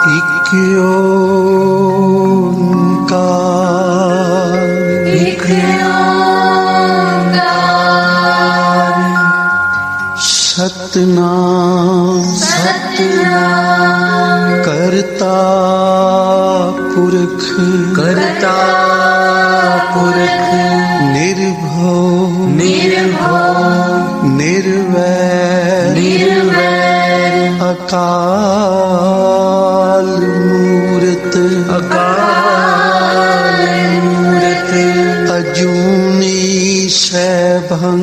ਇੱਕ ਓਂਕਾਰ ਇੱਕ ਓਂਕਾਰ ਸਤਿਨਾਮ ਸਤਿਨਾਮ ਕਰਤਾ ਪੁਰਖ ਕਰਤਾ ਪੁਰਖ ਨਿਰਭਉ ਨਿਰਭਉ ਨਿਰਵੈਰ ਨਿਰਵੈਰ ਅਕਾਲ ਮੂਰਤ ਅਕਾਲ ਮੂਰਤ ਅਜੂਨੀ ਸੈਭੰ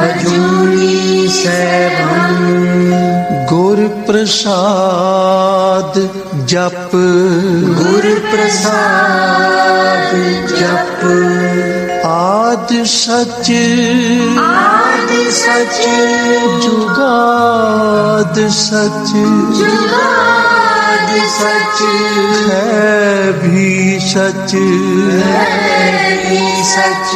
ਅਜੂਨੀ ਸੈਭੰ ਗੁਰ ਪ੍ਰਸਾਦ ਜਪ ਗੁਰ ਪ੍ਰਸਾਦ ਜਪ ਆਦਿ ਸਚ ਆਦਿ ਸਚ ਜੁਗਾਦ ਸਚ ਜੁਗਾਦ ਸਚ ਹੈ ਵੀ ਸਚ ਹੈ ਵੀ ਸਚ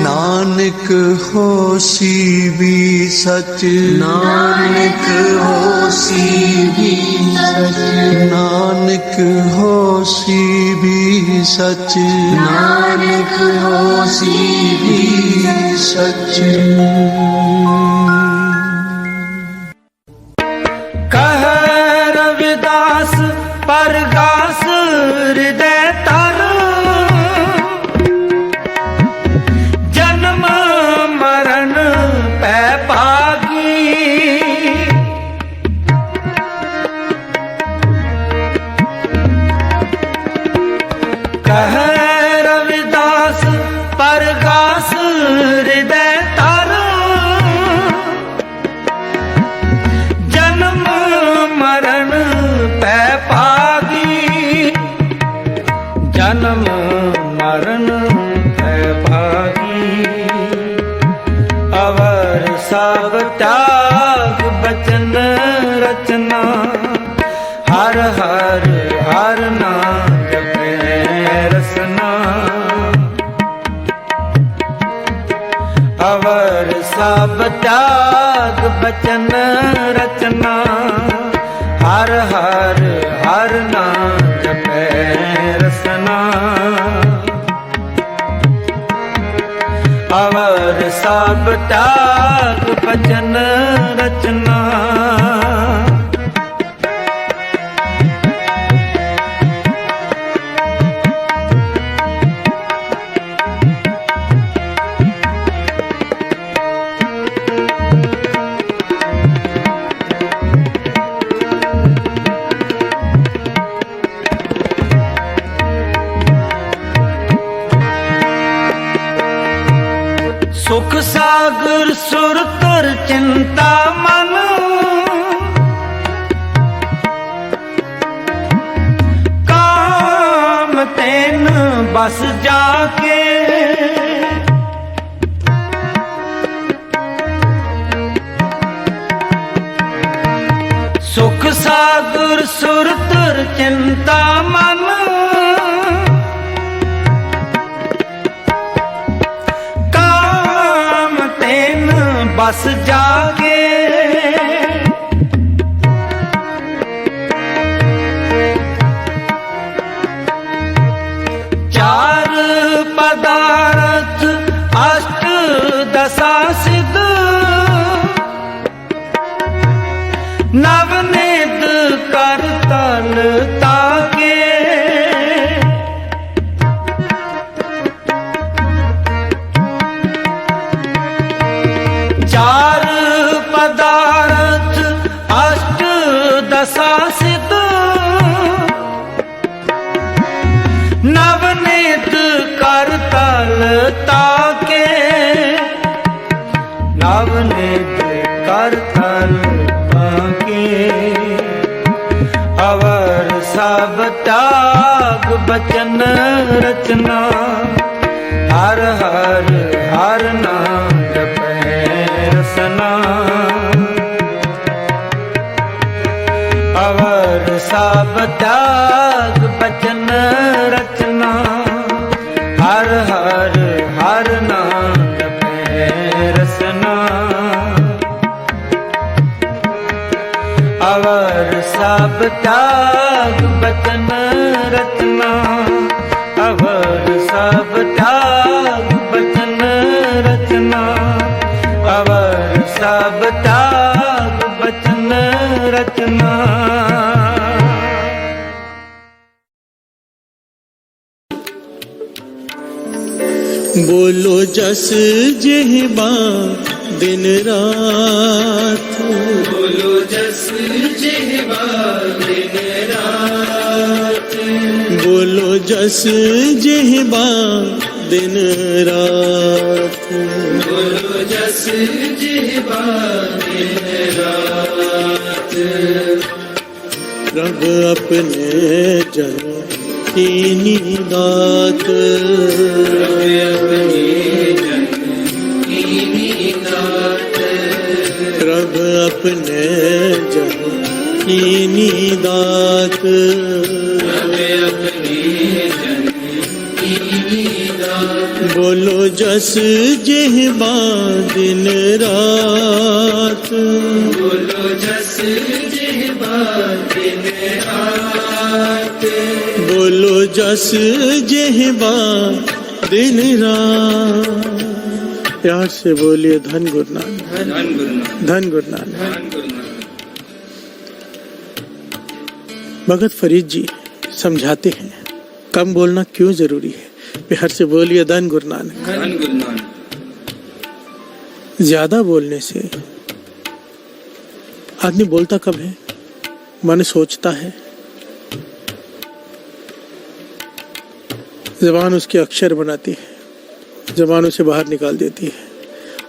ਨਾਨਕ ਹੋਸੀ ਵੀ ਸਚ ਨਾਨਕ ਹੋਸੀ ਵੀ ਸਚ ਨਾਨਕ ਹੋਸੀ ਵੀ ਸਚ ਨਾਨਕ ਹੋਸੀ ਵੀ ਸਚ ਕਹ ਰਵਿਦਾਸ ਪਰਗਾਸ ਹਿਰਦੈ ਤਰ ਜਨਮ ਮਰਨ ਪੈ ਭਾਗੀ ਕਹ ਰਵਿਦਾਸ ਪਰਗਾਸ ਹਿਰਦੈ ਤਰ ਜਨਮ ਮਰਨ ਪੈ ਭਾਗੀ ਜਨਮ ਮਰਨ ਪੈ ਭਾਗੀ ਅਵਰ ਸਭ ਤਿਆਗ ਬਚਨ ਰਚਨਾ ਹਰ ਹਰ ਹਰ ਨਾਮ ਜਪੈ ਰਸਨਾ ਅਵਰ ਸਭ ਤਿਆਗ ਬਚਨ ਰਚਨਾ ਹਰ ਹਰ ਹਰ ਨਾਮ ਜਪੈ ਰਸਨਾ ਅਵਰ ਸਭ ਤਿਆਗ ਬਚਨ ਰਚਨਾ ਸੁਖ ਸਾਗਰ ਸੁਰਤਰ ਚਿੰਤਾ ਮਨ ਕਾਮ ਤੈਨ ਬਸ ਜਾ ਕੇ ਸੁਖ ਸਾਗਰ ਸੁਰਤਰ ਚਿੰਤਾ ਮਨ ਬਸ ਜਾਗੇ ਚਾਰ ਪਦਾਰਥ ਅਸ਼ਟ ਦਸਾ ਸਿਧ ਨਵ ਨਿਧ ਕਰ ਤਲ ਤਾਕੇ ਚਾਰ ਪਦਾਰਥ ਅਸ਼ਟ ਦਸਾ ਸਿਧ ਨਵ ਨਿਧ ਕਰ ਤਲ ਤਾਕੇ ਨਵ ਨਿਧ ਕਰ ਤਲ ਤਾਕੇ ਅਵਰ ਸਭ ਤਿਆਗ ਬਚਨ ਰਚਨਾ ਹਰ ਹਰ ਹਰ ਨਾਮ ਜਪੈ ਰਸਨਾ ਅਵਰ ਸਭ ਤਿਆਗ ਬਚਨ ਰਚਨਾ ਹਰ ਹਰ ਹਰ ਨਾਮ ਜਪੈ ਰਸਨਾ ਅਵਰ ਸਭ ਤਿਆਗ बचन रचना अवर सब त्याग बचन रचना अवर सब त्याग बचन रचना। बोलो जस जेहबा दिन रात, बोलो जस जेहबा दिन रात, बोलो जस जेहबा दिन रात, बोलो जस जेहबा दिन रात। प्रभ अपने जन कीनी दात, प्रभ अपने जन कीनी दात, बोलो जस जेहबा दिन रात, बोलो जस जेहबा दिन रात, बोलो जस जेहबा दिन रात। प्यार से बोलिए धन गुरु नानक, धन गुरु नानक, धन गुरु नानक। धन गुरु नानक। भगत फरीद जी समझाते हैं कम बोलना क्यों जरूरी है। प्यार से बोलिए धन गुरु नानक, धन गुरु नानक। ज्यादा बोलने से आदमी बोलता कब है, मन सोचता है, जबान उसके अक्षर बनाती है, जबान उसे बाहर निकाल देती है।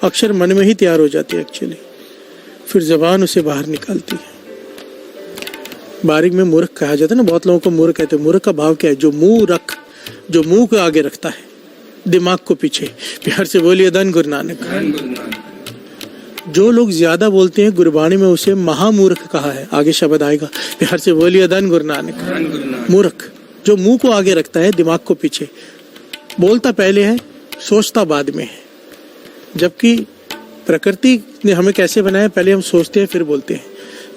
अक्षर मन में ही तैयार हो जाती है एक्चुअली, फिर जबान उसे बाहर निकालती है। बारिक में मूर्ख कहा जाता है ना, बहुत लोगों को मूर्ख कहते हैं। मूर्ख का भाव क्या है? जो मुंह को आगे रखता है, दिमाग को पीछे। प्यार से बोलिए धन गुरु नानक, धन गुरु नानक। जो लोग ज्यादा बोलते हैं गुरबाणी में उसे महामूर्ख कहा है। आगे शब्द आएगा। प्यार से बोलिए धन गुरु नानक। धन गुरु नानक। मूर्ख जो मुंह को आगे रखता है, दिमाग को पीछे, बोलता पहले है, सोचता बाद में है। जबकि प्रकृति ने हमें कैसे बनाया, पहले हम सोचते हैं फिर बोलते हैं।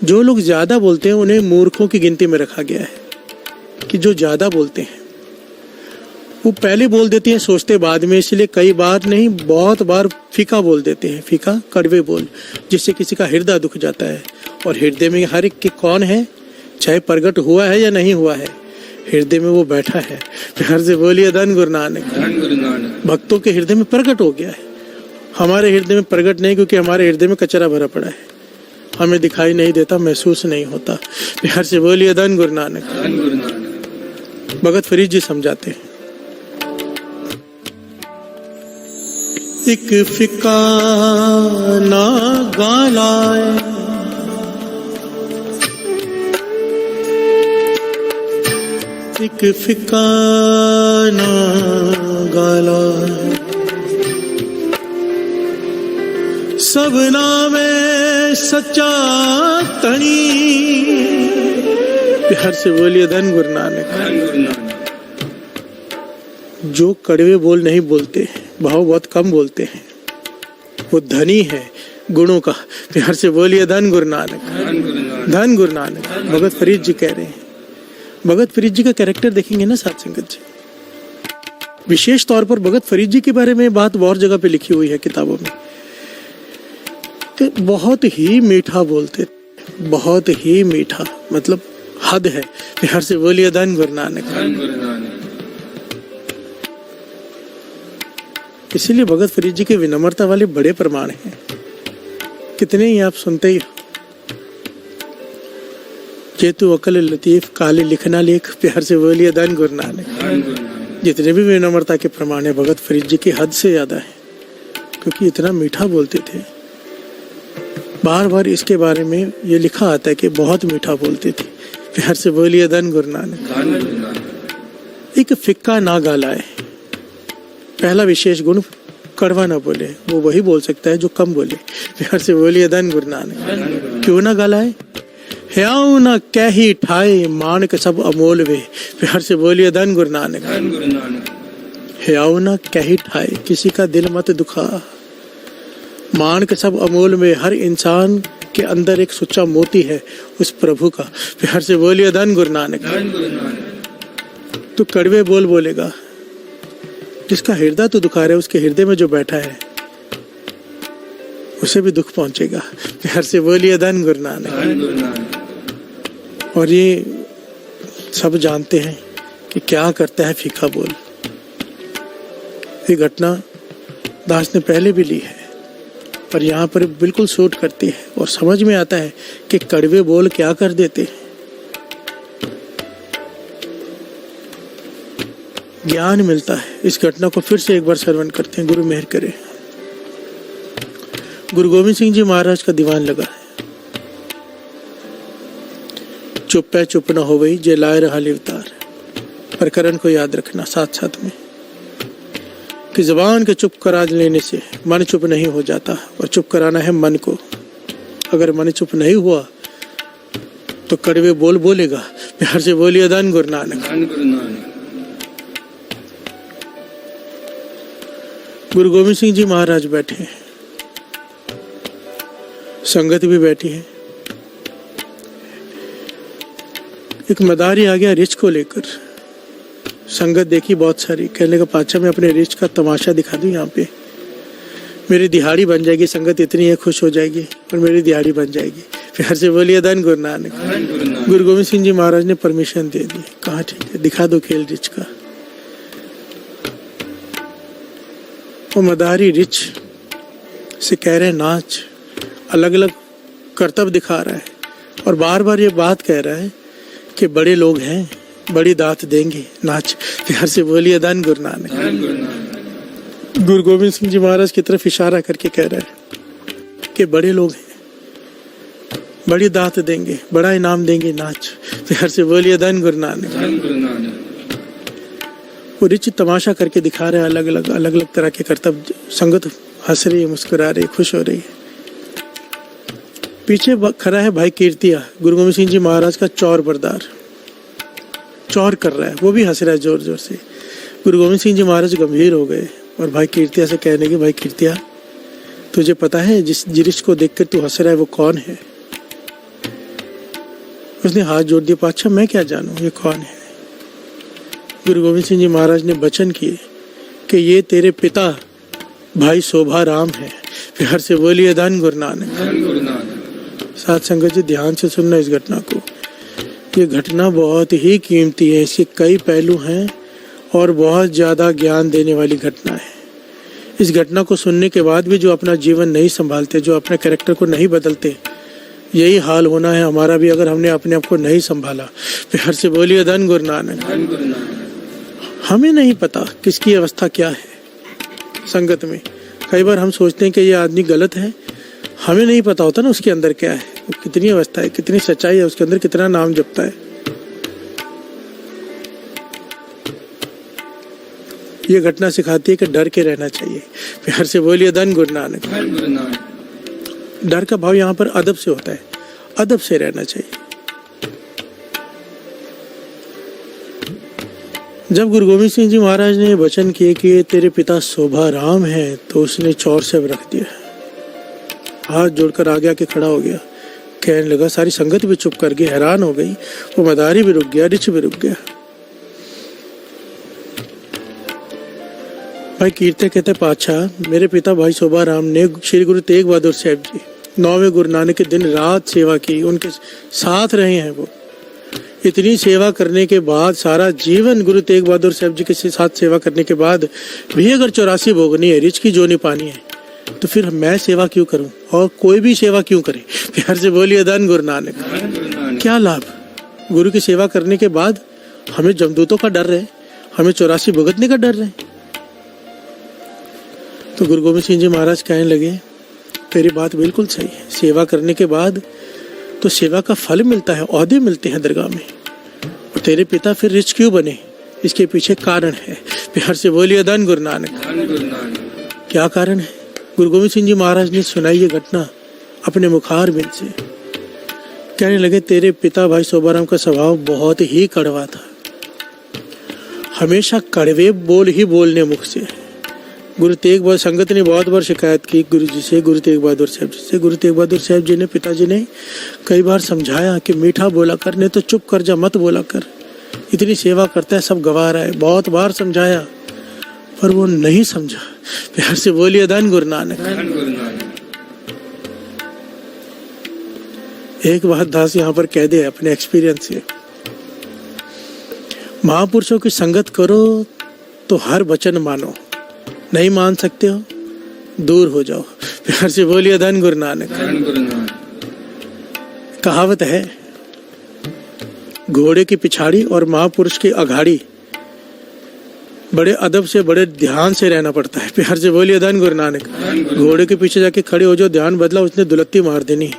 जो लोग ज्यादा बोलते हैं उन्हें मूर्खों की गिनती में रखा गया है, कि जो ज्यादा बोलते हैं वो पहले बोल देते हैं, सोचते बाद में। इसलिए कई बार नहीं, बहुत बार फीका बोल देते हैं, फीका कड़वे बोल, जिससे किसी का हृदय दुख जाता है। और हृदय में हर एक के कौन है, चाहे प्रकट हुआ है या नहीं हुआ है, हृदय में वो बैठा है। प्यार से बोलिए धन गुरु नानक, धन गुरु नानक। भक्तों के हृदय में प्रकट हो गया है। हमारे हृदय में प्रकट नहीं, क्योंकि हमारे हृदय में कचरा भरा पड़ा है, हमें दिखाई नहीं देता, महसूस नहीं होता। प्यार से बोलिए धन गुरु नानक, धन गुरु नानक। भगत फरीद जी समझाते हैं, एक फिका ना गालाए, एक फिका ना गालाए, सबना में सच्चा तनी। प्यार से बोलिए धन गुरु नानक, धन गुरु नानक। जो कड़वे बोल नहीं बोलते, भाव बहुत कम बोलते हैं, वो धनी है गुणों का। प्यार से बोलिए धन गुरु नानक, धन गुरु नानक। धन गुरु नानक। भगत फरीद जी कह रहे हैं। भगत फरीद जी का कैरेक्टर देखेंगे ना साथ संगत जी, विशेष तौर पर भगत फरीद जी के बारे में बात और जगह पे लिखी हुई है किताबों में, कि बहुत ही मीठा बोलते, बहुत ही मीठा, मतलब हद है। प्यार से बोलिए धन गुरु नानक, धन गुरु नानक। इसीलिए भगत फरीद जी के विनम्रता वाले बड़े प्रमाण हैं। कितने ही आप सुनते ही हो, जेतु अकल लतीफ काले लिखना लेख। प्यार से बोलिए धन गुरु नानक, धन गुरु नानक। जितने भी विनम्रता के प्रमाण है भगत फरीद जी की हद से ज्यादा है, क्योंकि इतना मीठा बोलते थे। बार बार इसके बारे में ये लिखा आता है कि बहुत मीठा बोलते थे। प्यार से बोलिए धन गुरु नानक, धन गुरु नानक। एक फिक्का ना गालाए। पहला विशेष गुण, कड़वा ना बोले। वो वही बोल सकता है जो कम बोले। प्यार से बोलिए धन गुरु नानक। क्यों ना गालाए? ह्याऊ ना कही ठाए मानक सब अमोल वे। प्यार से बोलिए धन गुरु नानक, धन गुरु नानक। ह्याऊ ना कही ठाए, किसी का दिल मत दुखा। मानक सब अमोल में, हर इंसान के अंदर एक सुच्चा मोती है उस प्रभु का। प्यार से बोलिए धन गुरु नानक। धन गुरु नानक। तो कड़वे बोल बोलेगा, जिसका हृदय तो दुखा रहा है, उसके हृदय में जो बैठा है उसे भी दुख पहुंचेगा। प्यार से बोलिए धन गुरु नानक। धन गुरु नानक। और ये सब जानते हैं कि क्या करता है फीका बोल। ये घटना दास ने पहले भी ली है, पर यहाँ पर बिल्कुल सूट करती है और समझ में आता है कि कड़वे बोल क्या कर देते हैं। ज्ञान मिलता है। इस घटना को फिर से एक बार श्रवण करते हैं, गुरु मेहर करे। गुरु गोविंद सिंह जी महाराज का दीवान लगा है। चुप है चुप ना हो वही जे लाए रहा लिवतार। प्रकरण को याद रखना साथ साथ में कि जबान के चुप करा लेने से मन चुप नहीं हो जाता, और चुप कराना है मन को। अगर मन चुप नहीं हुआ तो कड़वे बोल बोलेगा। प्यार से बोलिए धन गुरु नानक। धन गुरु नानक। गुरु गोविंद सिंह जी महाराज बैठे हैं, संगत भी बैठी है। एक मदारी आ गया रिच को लेकर। संगत देखी बहुत सारी, कहने का पाछा मैं अपने रिच का तमाशा दिखा दूं यहाँ पे, मेरी दिहाड़ी बन जाएगी। संगत इतनी है खुश हो जाएगी और मेरी दिहाड़ी बन जाएगी। प्यार से बोलिए धन गुरु नानक। धन गुरु नानक। गुरु गोविंद सिंह जी महाराज ने परमिशन दे दी। कहा ठीक है, दिखा दो खेल रिच का। वो मदारी रिच से कह रहे हैं नाच, अलग अलग करतब दिखा रहा है और बार बार ये बात कह रहा है कि बड़े लोग हैं, बड़ी दात देंगे, नाच। प्यार से बोलिए धन गुरु नानक। धन गुरु नानक। गुरु गोविंद सिंह जी महाराज की तरफ इशारा करके कह रहा है कि बड़े लोग हैं, बड़ी दात देंगे, बड़ा इनाम देंगे, नाच। प्यार से बोलिए धन गुरु नानक। धन गुरु नानक। वो रिच तमाशा करके दिखा रहे हैं, अलग अलग तरह के करतब। संगत हंस रही है, मुस्कुरा रही है, खुश हो रही है। पीछे खड़ा है भाई कीर्तिया, गुरु गोविंद सिंह जी महाराज का चौर बरदार, चौर कर रहा है, वो भी हंस रहा है जोर जोर से। गुरु गोविंद सिंह जी महाराज गंभीर हो गए और भाई कीर्तिया से कहने के, भाई कीर्तिया तुझे पता है जिस जिरिश को देखकर तू हंस रहा है वो कौन है? उसने हाथ जोड़ दिया, अच्छा मैं क्या जानूं ये कौन है? गुरु गोविंद सिंह जी महाराज ने वचन किए कि ये तेरे पिता भाई शोभा राम है। प्यार से बोलिए धन गुरु नानक। धन गुरु नानक। साथ संगत जी ध्यान से सुनना इस घटना को। ये घटना बहुत ही कीमती है, इसके कई पहलू हैं और बहुत ज़्यादा ज्ञान देने वाली घटना है। इस घटना को सुनने के बाद भी जो अपना जीवन नहीं संभालते, जो अपने कैरेक्टर को नहीं बदलते, यही हाल होना है हमारा भी अगर हमने अपने आप को नहीं संभाला। प्यार से बोलिए धन गुरु नानक। धन गुरु नानक। हमें नहीं पता किसकी अवस्था क्या है संगत में। कई बार हम सोचते हैं कि ये आदमी गलत है, हमें नहीं पता होता ना उसके अंदर क्या है, कितनी अवस्था है, कितनी सच्चाई है उसके अंदर, कितना नाम जपता है। ये घटना सिखाती है कि डर के रहना चाहिए। प्यार से बोलिए धन गुरु नानक। धन गुरु नानक। डर का भाव यहाँ पर अदब से होता है, अदब से रहना चाहिए। जब गुरु गोविंद सिंह जी महाराज ने वचन किए कि ये तेरे पिता शोभा राम है, तो उसने चौर से रख दिया, हाथ जोड़कर आगे आके खड़ा हो गया। कहने लगा, सारी संगत भी चुप कर गई, हैरान हो गई। वो मदारी भी रुक गया, रिच भी रुक गया। भाई कीर्ति कहते, पातशाह मेरे पिता भाई शोभा राम ने श्री गुरु तेग बहादुर साहब जी 9वें गुरु नानक के दिन रात सेवा की, उनके साथ रहे हैं। वो इतनी सेवा करने के बाद, सारा जीवन गुरु तेग बहादुर साहब जी के साथ सेवा करने के बाद भी अगर 84 भोगनी है, रिच की जो नहीं पानी है, तो फिर मैं सेवा क्यों करूं और कोई भी सेवा क्यों करे? प्यार से बोलिए धन गुरु नानक। धन गुरु नानक। क्या लाभ गुरु की सेवा करने के बाद? हमें जमदूतों का डर रहे, हमें 84 भुगतने का डर रहे। तो गुरु गोविंद सिंह जी महाराज कहने लगे, तेरी बात बिल्कुल सही है। सेवा करने के बाद तो सेवा का फल मिलता है, ओहदे मिलते हैं दरगाह में, और तेरे पिता फिर रिच क्यों बने? इसके पीछे कारण है। प्यार से बोलिए धन गुरु नानक। धन गुरु नानक। क्या कारण है? गुरु गोविंद सिंह जी महाराज ने सुनाई ये घटना अपने मुखार बिंद से। कहने लगे, तेरे पिता भाई शोभाराम का स्वभाव बहुत ही कड़वा था, हमेशा कड़वे बोल ही बोलने मुख से। गुरु तेग बहादुर संगत ने बहुत बार शिकायत की गुरु जी से, गुरु तेग बहादुर साहब जी से। गुरु तेग बहादुर साहब जी ने, पिताजी ने कई बार समझाया कि मीठा बोला कर, नहीं तो चुप कर जा, मत बोला कर, इतनी सेवा करता है, सब गवा रहा है। बहुत बार समझाया पर वो नहीं समझा। प्यार से बोलिए धन गुरु नानक। धन गुरु नानक। एक बात दास यहाँ पर कह दे अपने एक्सपीरियंस से, महापुरुषों की संगत करो तो हर वचन मानो, नहीं मान सकते हो दूर हो जाओ। प्यार से बोलिए धन गुरु नानक। धन गुरु नानक। कहावत है, घोड़े की पिछाड़ी और महापुरुष की अघाड़ी बड़े अदब से, बड़े ध्यान से रहना पड़ता है। प्यार से बोलिए धन गुरु नानक। घोड़े के पीछे जाके खड़े हो, जो ध्यान बदला उसने दुलत्ती मार देनी।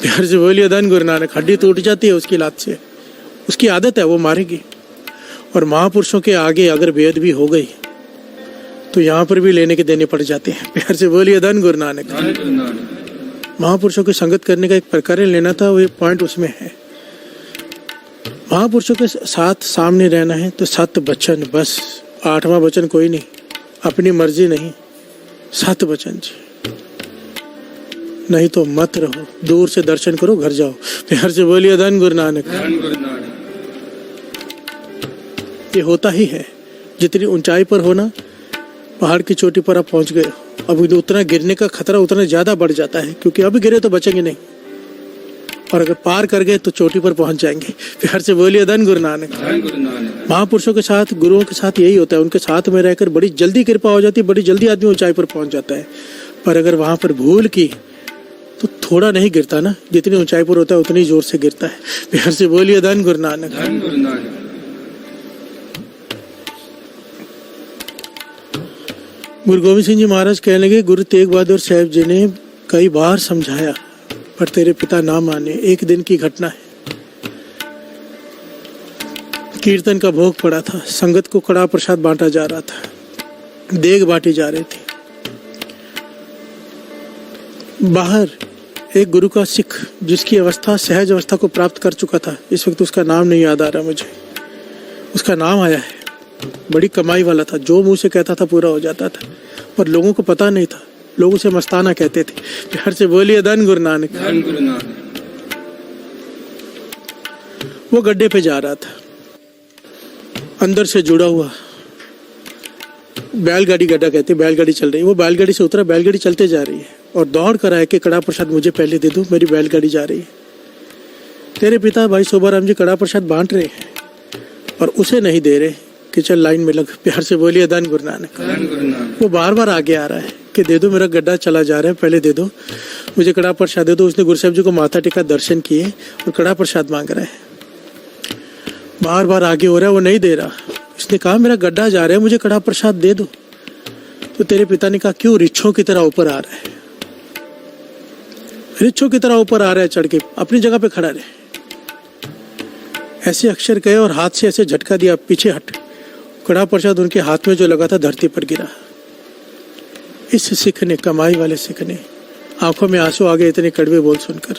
प्यार से बोलिए धन गुरु नानक। हड्डी टूट जाती है उसकी लात से, उसकी आदत है, वो मारेगी। और महापुरुषों के आगे अगर बेद भी हो गई तो यहाँ पर भी लेने के देने पड़ जाते हैं। प्यार से बोलिए धन गुरु नानक। धन गुरु नानक। महापुरुषों की संगत करने का एक प्रकार लेना था, वो पॉइंट उसमें है। महापुरुषों के साथ सामने रहना है तो 7 वचन, बस 8वां वचन कोई नहीं, अपनी मर्जी नहीं, 7 वचन जी। नहीं तो मत रहो, दूर से दर्शन करो, घर जाओ। प्यार से बोलिए धन गुरु नानक। धन गुरु नानक। ये होता ही है, जितनी ऊंचाई पर हो ना, पहाड़ की चोटी पर आप पहुंच गए, अब उतना गिरने का खतरा उतना ज्यादा बढ़ जाता है, क्योंकि अभी गिरे तो बचेंगे नहीं, और अगर पार कर गए तो चोटी पर पहुंच जाएंगे। प्यार से बोलिए धन गुरु नानक। धन गुरु नानक। महापुरुषों के साथ, गुरुओं के साथ यही होता है, उनके साथ में रहकर बड़ी जल्दी कृपा हो जाती है, बड़ी जल्दी आदमी ऊंचाई पर पहुंच जाता है। पर अगर वहां पर भूल की तो थोड़ा नहीं गिरता ना, जितनी ऊंचाई पर होता है उतनी जोर से गिरता है। प्यार से बोलिए धन गुरु नानक। धन गुरु नानक। गुरु गोविंद सिंह जी महाराज कहने लगे, गुरु तेग बहादुर साहब जी ने कई बार समझाया पर तेरे पिता ना माने। एक दिन की घटना है, कीर्तन का भोग पड़ा था, संगत को कड़ा प्रसाद बांटा जा रहा था, देग बांटी जा रही थी। बाहर एक गुरु का सिख, जिसकी अवस्था सहज अवस्था को प्राप्त कर चुका था, इस वक्त उसका नाम नहीं याद आ रहा मुझे, उसका नाम आया है, बड़ी कमाई वाला था, जो मुंह से कहता था पूरा हो जाता था, पर लोगों को पता नहीं था, लोग उसे मस्ताना कहते थे। प्यार से बोलिए धन गुरु नानक। धन गुरु नानक। वो गड्ढे पे जा रहा था, अंदर से जुड़ा हुआ, बैलगाड़ी गड्ढा कहते, बैलगाड़ी चल रही है, वो बैलगाड़ी से उतरा, बैलगाड़ी चलते जा रही है और दौड़ कर आया कि कड़ा प्रसाद मुझे पहले दे दो, मेरी बैलगाड़ी जा रही है। तेरे पिता भाई शोभाराम जी कड़ा प्रसाद बांट रहे हैं और उसे नहीं दे रहे कि चल लाइन में लग। प्यार से बोलिए धन गुरु नानक। धन गुरु नानक। वो बार बार आगे आ रहा है कि दे दो, मेरा गड्ढा चला जा रहा है, पहले दे दो, मुझे कड़ा प्रसाद दे दो। उसने गुरु साहब जी को माथा टेका, दर्शन किए और कड़ा प्रसाद मांग रहा है, बार बार आगे हो रहा है, वो नहीं दे रहा। उसने कहा मेरा गड्ढा जा रहा है, मुझे कड़ा प्रसाद दे दो। तो तेरे पिता ने कहा क्यों, रिच्छों की तरह ऊपर आ रहा है, रिच्छों की तरह ऊपर आ रहा है, चढ़ के अपनी जगह पे खड़ा रहे। ऐसे अक्षर कहे और हाथ से ऐसे झटका दिया, पीछे हट। कड़ा प्रसाद उनके हाथ में जो लगा था धरती पर गिरा। इस सिख ने, कमाई वाले सिख ने, आंखों में आंसू आ गए इतने कड़वे बोल सुनकर।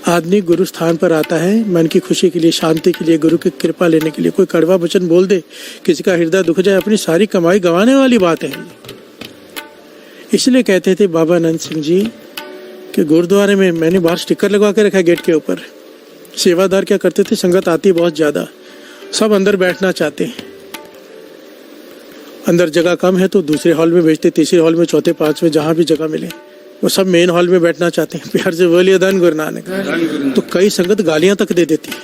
आदमी गुरु स्थान पर आता है मन की खुशी के लिए, शांति के लिए, गुरु की कृपा लेने के लिए, कोई कड़वा वचन बोल दे, किसी का हृदय दुख जाए, अपनी सारी कमाई गंवाने वाली बात है। इसलिए कहते थे बाबा आनंद सिंह जी कि गुरुद्वारे में, मैंने बाहर स्टिकर लगवा के रखा गेट के ऊपर, सेवादार क्या करते थे, संगत आती बहुत ज्यादा, सब अंदर बैठना चाहते हैं, अंदर जगह कम है तो दूसरे हॉल में भेजते, तीसरे हॉल में, चौथे, पांचवें, जहां भी जगह मिले, वो सब मेन हॉल में बैठना चाहते हैं। प्यार से बोलिए धन गुरु नानक। तो कई संगत गालियां तक दे देती है,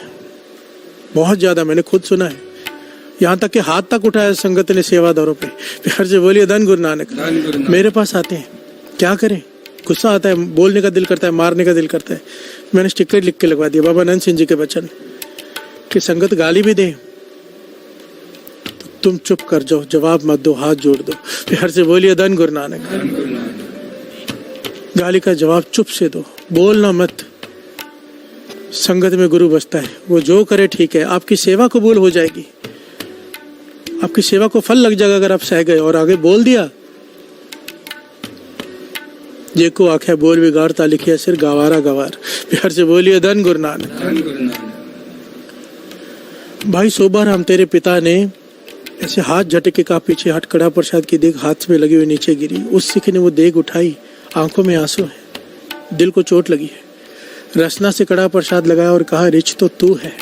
बहुत ज्यादा, मैंने खुद सुना है, यहाँ तक कि हाथ तक उठाया संगत ने सेवादारों पे। प्यार से बोलिए धन गुरु नानक। मेरे पास आते हैं, क्या करें, गुस्सा आता है, बोलने का दिल करता है, मारने का दिल करता है। मैंने स्टिकर लिख के लगवा दिया, बाबा आनंद सिंह जी के वचन, कि संगत गाली भी दे तो तुम चुप कर जाओ, जवाब मत दो, हाथ जोड़ दो। प्यार से बोलिए धन गुरु नानक। गाली का जवाब चुप से दो, बोलना मत। संगत में गुरु बसता है, वो जो करे ठीक है, आपकी सेवा कबूल हो जाएगी, आपकी सेवा को फल लग जाएगा अगर आप सह गए और आगे बोल दिया। जे को आख्या बोल बिगाड़ता, लिखिया सिर गवारा गवार। प्यार से बोलिए धन गुरु नानक। भाई शोभाराम, तेरे पिता ने ऐसे हाथ झटके का पीछे हट, कड़ा प्रसाद की देग हाथ में लगी हुई नीचे गिरी। उस सिख ने वो देग उठाई, आंखों में आंसू है, दिल को चोट लगी है। रसना से कड़ा प्रसाद लगाया और कहा, रिच तो तू है।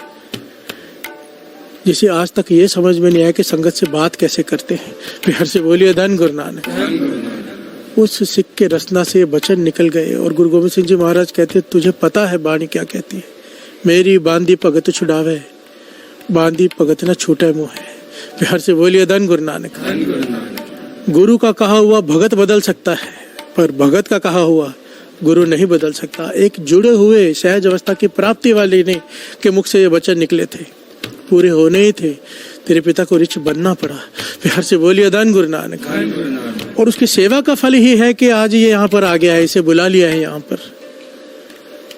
जिसे आज तक ये समझ में नहीं आया कि संगत से बात कैसे करते हैं। प्यार से बोलिए धन गुरु नानक। धन गुरु नानक। उस सिख के रसना से वचन निकल गए और गुरु गोविंद सिंह जी महाराज कहते, तुझे पता है बाणी क्या कहती है? मेरी बांदी भगत छुड़ावे, बांदी भगत न छूटे मुँह है। प्यार से बोलिए धन गुरु नानक। धन गुरु नानक। गुरु का कहा हुआ भगत बदल सकता है, पर भगत का कहा हुआ गुरु नहीं बदल सकता। एक जुड़े हुए सहज अवस्था की प्राप्ति वाले ने के मुख से ये वचन निकले थे, पूरे होने ही थे। तेरे पिता को रिच बनना पड़ा। प्यार से बोलिए धन गुरु नानक। धन गुरु नानक। और उसकी सेवा का फल ही है कि आज ये यहाँ पर आ गया है, इसे बुला लिया है यहाँ पर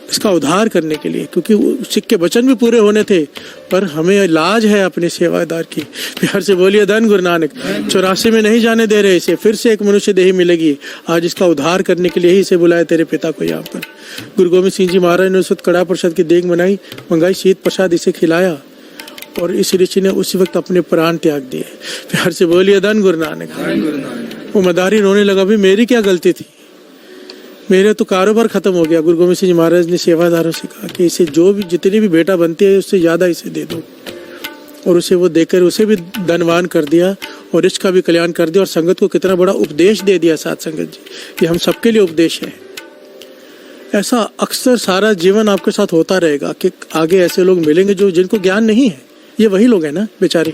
इसका उद्धार करने के लिए, क्योंकि सिख के वचन भी पूरे होने थे, पर हमें लाज है अपने सेवादार की। प्यार से बोलिए धन गुरु नानक। 84 में नहीं जाने दे रहे इसे, फिर से एक मनुष्य देही मिलेगी। आज इसका उद्धार करने के लिए ही इसे बुलाया तेरे पिता को यहाँ पर। गुरु गोविंद सिंह जी महाराज ने उस वक्त कड़ा प्रसाद की देग मंगाई, शीत प्रसाद इसे खिलाया और इस ऋषि ने उसी वक्त अपने प्राण त्याग दिए। प्यार से बोलिए धन गुरु नानक। धन गुरु नानक। वो मदारी रोने लगा, भी मेरी क्या गलती थी, मेरे तो कारोबार खत्म हो गया। गुरु गोविंद सिंह जी महाराज ने सेवादारों से कहा कि इसे जो भी जितनी भी बेटा बनती है उससे ज़्यादा इसे दे दो, और उसे वो देकर उसे भी धनवान कर दिया और इसका भी कल्याण कर दिया। और संगत को कितना बड़ा उपदेश दे दिया साथ संगत जी, ये हम सबके लिए उपदेश है। ऐसा अक्सर सारा जीवन आपके साथ होता रहेगा कि आगे ऐसे लोग मिलेंगे जो जिनको ज्ञान नहीं है। ये वही लोग हैं ना बेचारे,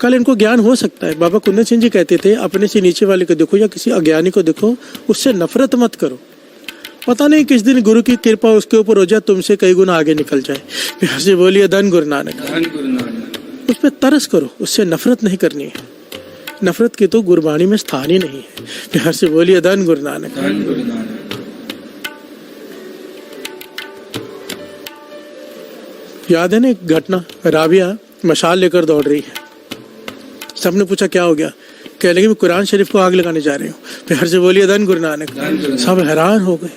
कल इनको ज्ञान हो सकता है। बाबा कुंदन सिंह जी कहते थे, अपने से नीचे वाले को देखो या किसी अज्ञानी को देखो, उससे नफरत मत करो। पता नहीं किस दिन गुरु की कृपा उसके ऊपर हो जाए, तुमसे कई गुना आगे निकल जाए। प्यार से बोलिए धन गुरु नानक। धन गुरु नानक। उस पर तरस करो, उससे नफरत नहीं करनी है। नफरत की तो गुरबाणी में स्थान ही नहीं है। प्यार से बोलिए धन गुरु नानक। धन गुरु नानक। याद है ना एक घटना, राबिया मशाल लेकर दौड़ रही है। सबने पूछा क्या हो गया, कह लगी मैं कुरान शरीफ को आग लगाने जा रही हूँ। प्यार से बोलिए धन गुरु नानक। सब हैरान हो गए,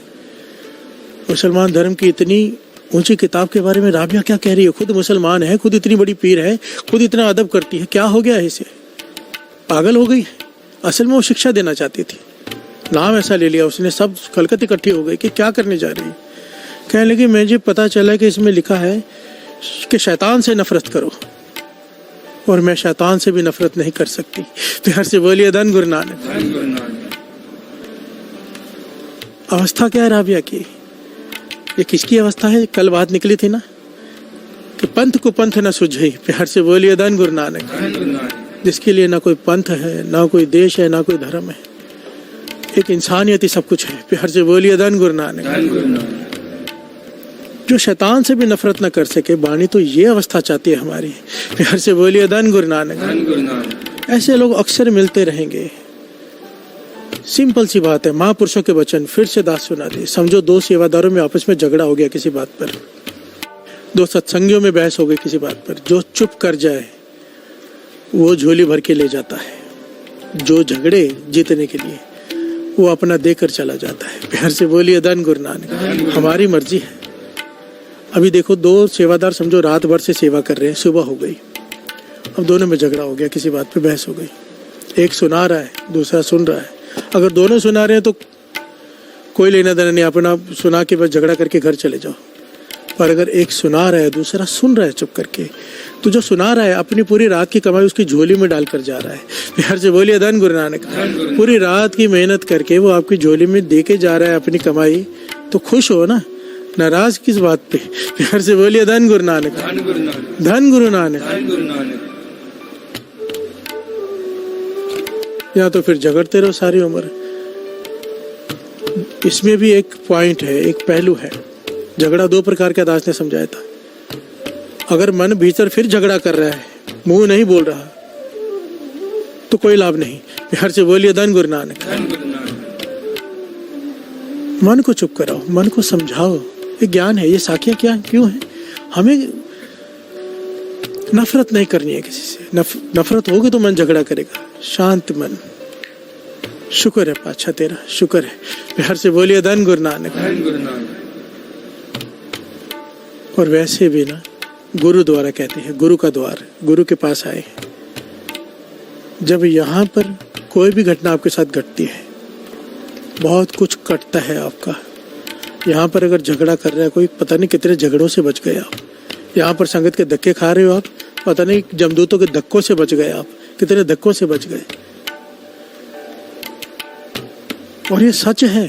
मुसलमान धर्म की इतनी ऊंची किताब के बारे में राबिया क्या कह रही है? खुद मुसलमान है, खुद इतनी बड़ी पीर है, खुद इतना अदब करती है, क्या हो गया है इसे? पागल हो गई है। असल में वो शिक्षा देना चाहती थी, नाम ऐसा ले लिया उसने, सब खलकत इकट्ठी हो गई कि क्या करने जा रही है। कहने लगी मुझे पता चला कि इसमें लिखा है कि शैतान से नफरत करो, और मैं शैतान से भी नफरत नहीं कर सकती। प्यार से बोलिए धन गुरु नानक। धन गुरु नानक। अवस्था क्या है राबिया की? ये किसकी अवस्था है? कल बात निकली थी ना कि पंथ को पंथ न सुझे। प्यार से बोलिए धन गुरु नानक। धन गुरु नानक। जिसके लिए ना कोई पंथ है, ना कोई देश है, ना कोई धर्म है, एक इंसानियत ही सब कुछ है। प्यार से बोलिए धन गुरु नानक। धन गुरु नानक। जो शैतान से भी नफरत न कर सके, बाणी तो ये अवस्था चाहती है हमारी। प्यार से बोलिए धन गुरु नानक। धन गुरु नानक। ऐसे लोग अक्सर मिलते रहेंगे। सिंपल सी बात है, महापुरुषों के वचन फिर से दास सुना दे। समझो दो सेवादारों में आपस में झगड़ा हो गया किसी बात पर, दो सत्संगियों में बहस हो गई किसी बात पर। जो चुप कर जाए वो झोली भर के ले जाता है, जो झगड़े जीतने के लिए वो अपना देकर चला जाता है। प्यार से बोलिए धन गुरु नानक। हमारी मर्जी है। अभी देखो दो सेवादार समझो रात भर से सेवा कर रहे हैं, सुबह हो गई, अब दोनों में झगड़ा हो गया, किसी बात पे बहस हो गई। एक सुना रहा है, दूसरा सुन रहा है। अगर दोनों सुना रहे हैं तो कोई लेना देना नहीं, अपना सुना के बस झगड़ा करके घर चले जाओ। पर अगर एक सुना रहा है, दूसरा सुन रहा है चुप करके, तो जो सुना रहा है अपनी पूरी रात की कमाई उसकी झोली में डालकर जा रहा है। प्यार से बोलिए धन गुरु नानक। पूरी रात की मेहनत करके वो आपकी झोली में दे के जा रहा है अपनी कमाई, तो खुश हो ना, नाराज किस बात पे? प्यार से बोलिए धन गुरु नानक। धन गुरु नानक। धन गुरु नानक। धन गुरु नानक। या तो फिर झगड़ते रहो सारी उम्र। इसमें भी एक पॉइंट है, एक पहलू है। झगड़ा दो प्रकार का दास ने समझाया था। अगर मन भीतर फिर झगड़ा कर रहा है, मुंह नहीं बोल रहा, तो कोई लाभ नहीं। प्यार से बोलिए धन गुरु नानक। धन गुरु नानक। मन को चुप कराओ, मन को समझाओ। ये ज्ञान है, ये साखियां क्या क्यों है? हमें नफरत नहीं करनी है किसी से। नफरत होगी तो मन झगड़ा करेगा। शांत मन। शुक्र है पाछा तेरा, शुक्र है। प्यार से बोलिए धन गुरु नानक। धन गुरु नानक। और वैसे भी ना गुरु द्वारा कहते हैं, गुरु का द्वार, गुरु के पास आए, जब यहाँ पर कोई भी घटना आपके साथ घटती है, बहुत कुछ कटता है आपका। यहाँ पर अगर झगड़ा कर रहा है कोई, पता नहीं कितने झगड़ों से बच गए आप। यहाँ पर संगत के धक्के खा रहे हो आप, पता नहीं जमदूतों के धक्कों से बच गए आप, कितने धक्कों से बच गए। और ये सच है,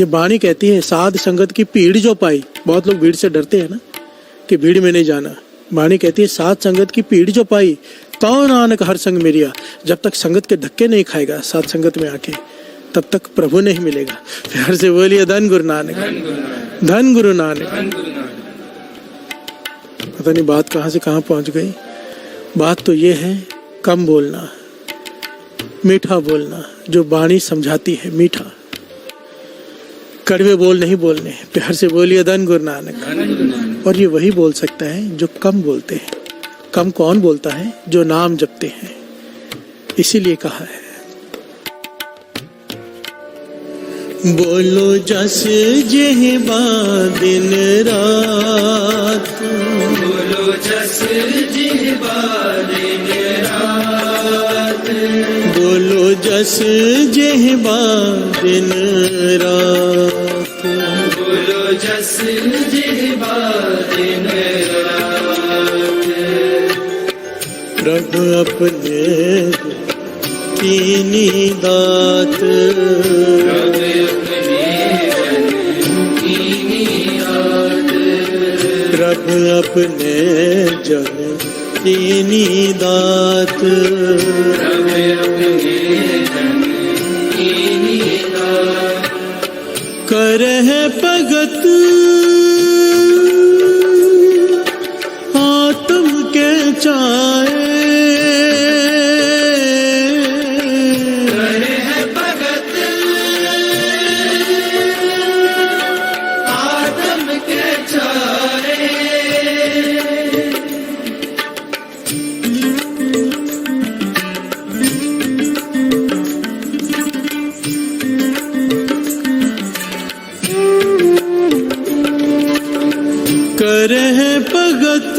ये वाणी कहती है, साध संगत की भीड़ जो पाई। बहुत लोग भीड़ से डरते हैं ना कि भीड़ में नहीं जाना। वाणी कहती है, साध संगत की भीड़ जो पाई तो नानक हर संग मेरिया। जब तक संगत के धक्के नहीं खाएगा साध संगत में आके, तब तक प्रभु नहीं मिलेगा। प्यार से बोलिए धन गुरु नानक, धन गुरु नानक। पता नहीं बात कहाँ से कहाँ पहुंच गई। बात तो ये है, कम बोलना, मीठा बोलना, जो वाणी समझाती है मीठा। कड़वे बोल नहीं बोलने। प्यार से बोलिए धन गुरु नानक। और ये वही बोल सकता है जो कम बोलते हैं। कम कौन बोलता है? जो नाम जपते हैं। इसीलिए कहा है, बोलो जस जेहबा दिन रात, बोलो जस जेहबा दिन रात, बोलो जस जेहबा दिन रात, बोलो जस जेहबा दिन रात। प्रभु अपने कीनी दात, प्रभु अपने जन कीनी दात, करह भगत आत्म के चाहे, करह भगत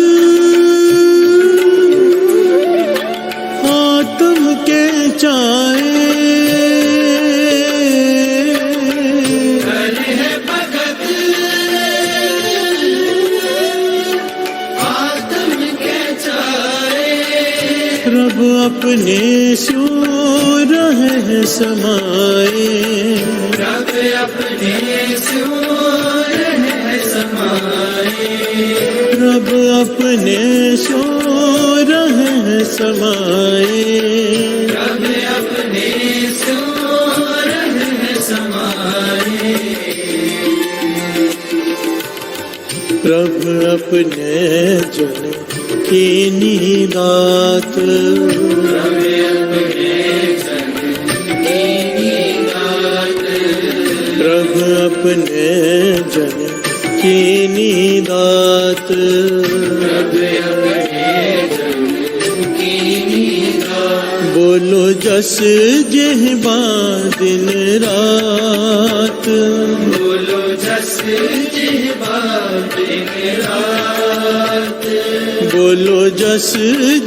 आत्म के चाहे, करह भगत आत्म के चाहे, प्रभु अपने स्यो रह समाए, प्रभु अपने स्यो रह समाए, प्रभु अपने स्यो रह समाए, प्रभु अपने स्यो रह समाए, प्रभु अपने जन कीनी दात, प्रभु अपने जन कीनी दात, बोलो जस जेहबा दिन रात, बोलो जस जेहबा दिन रात, बोलो जस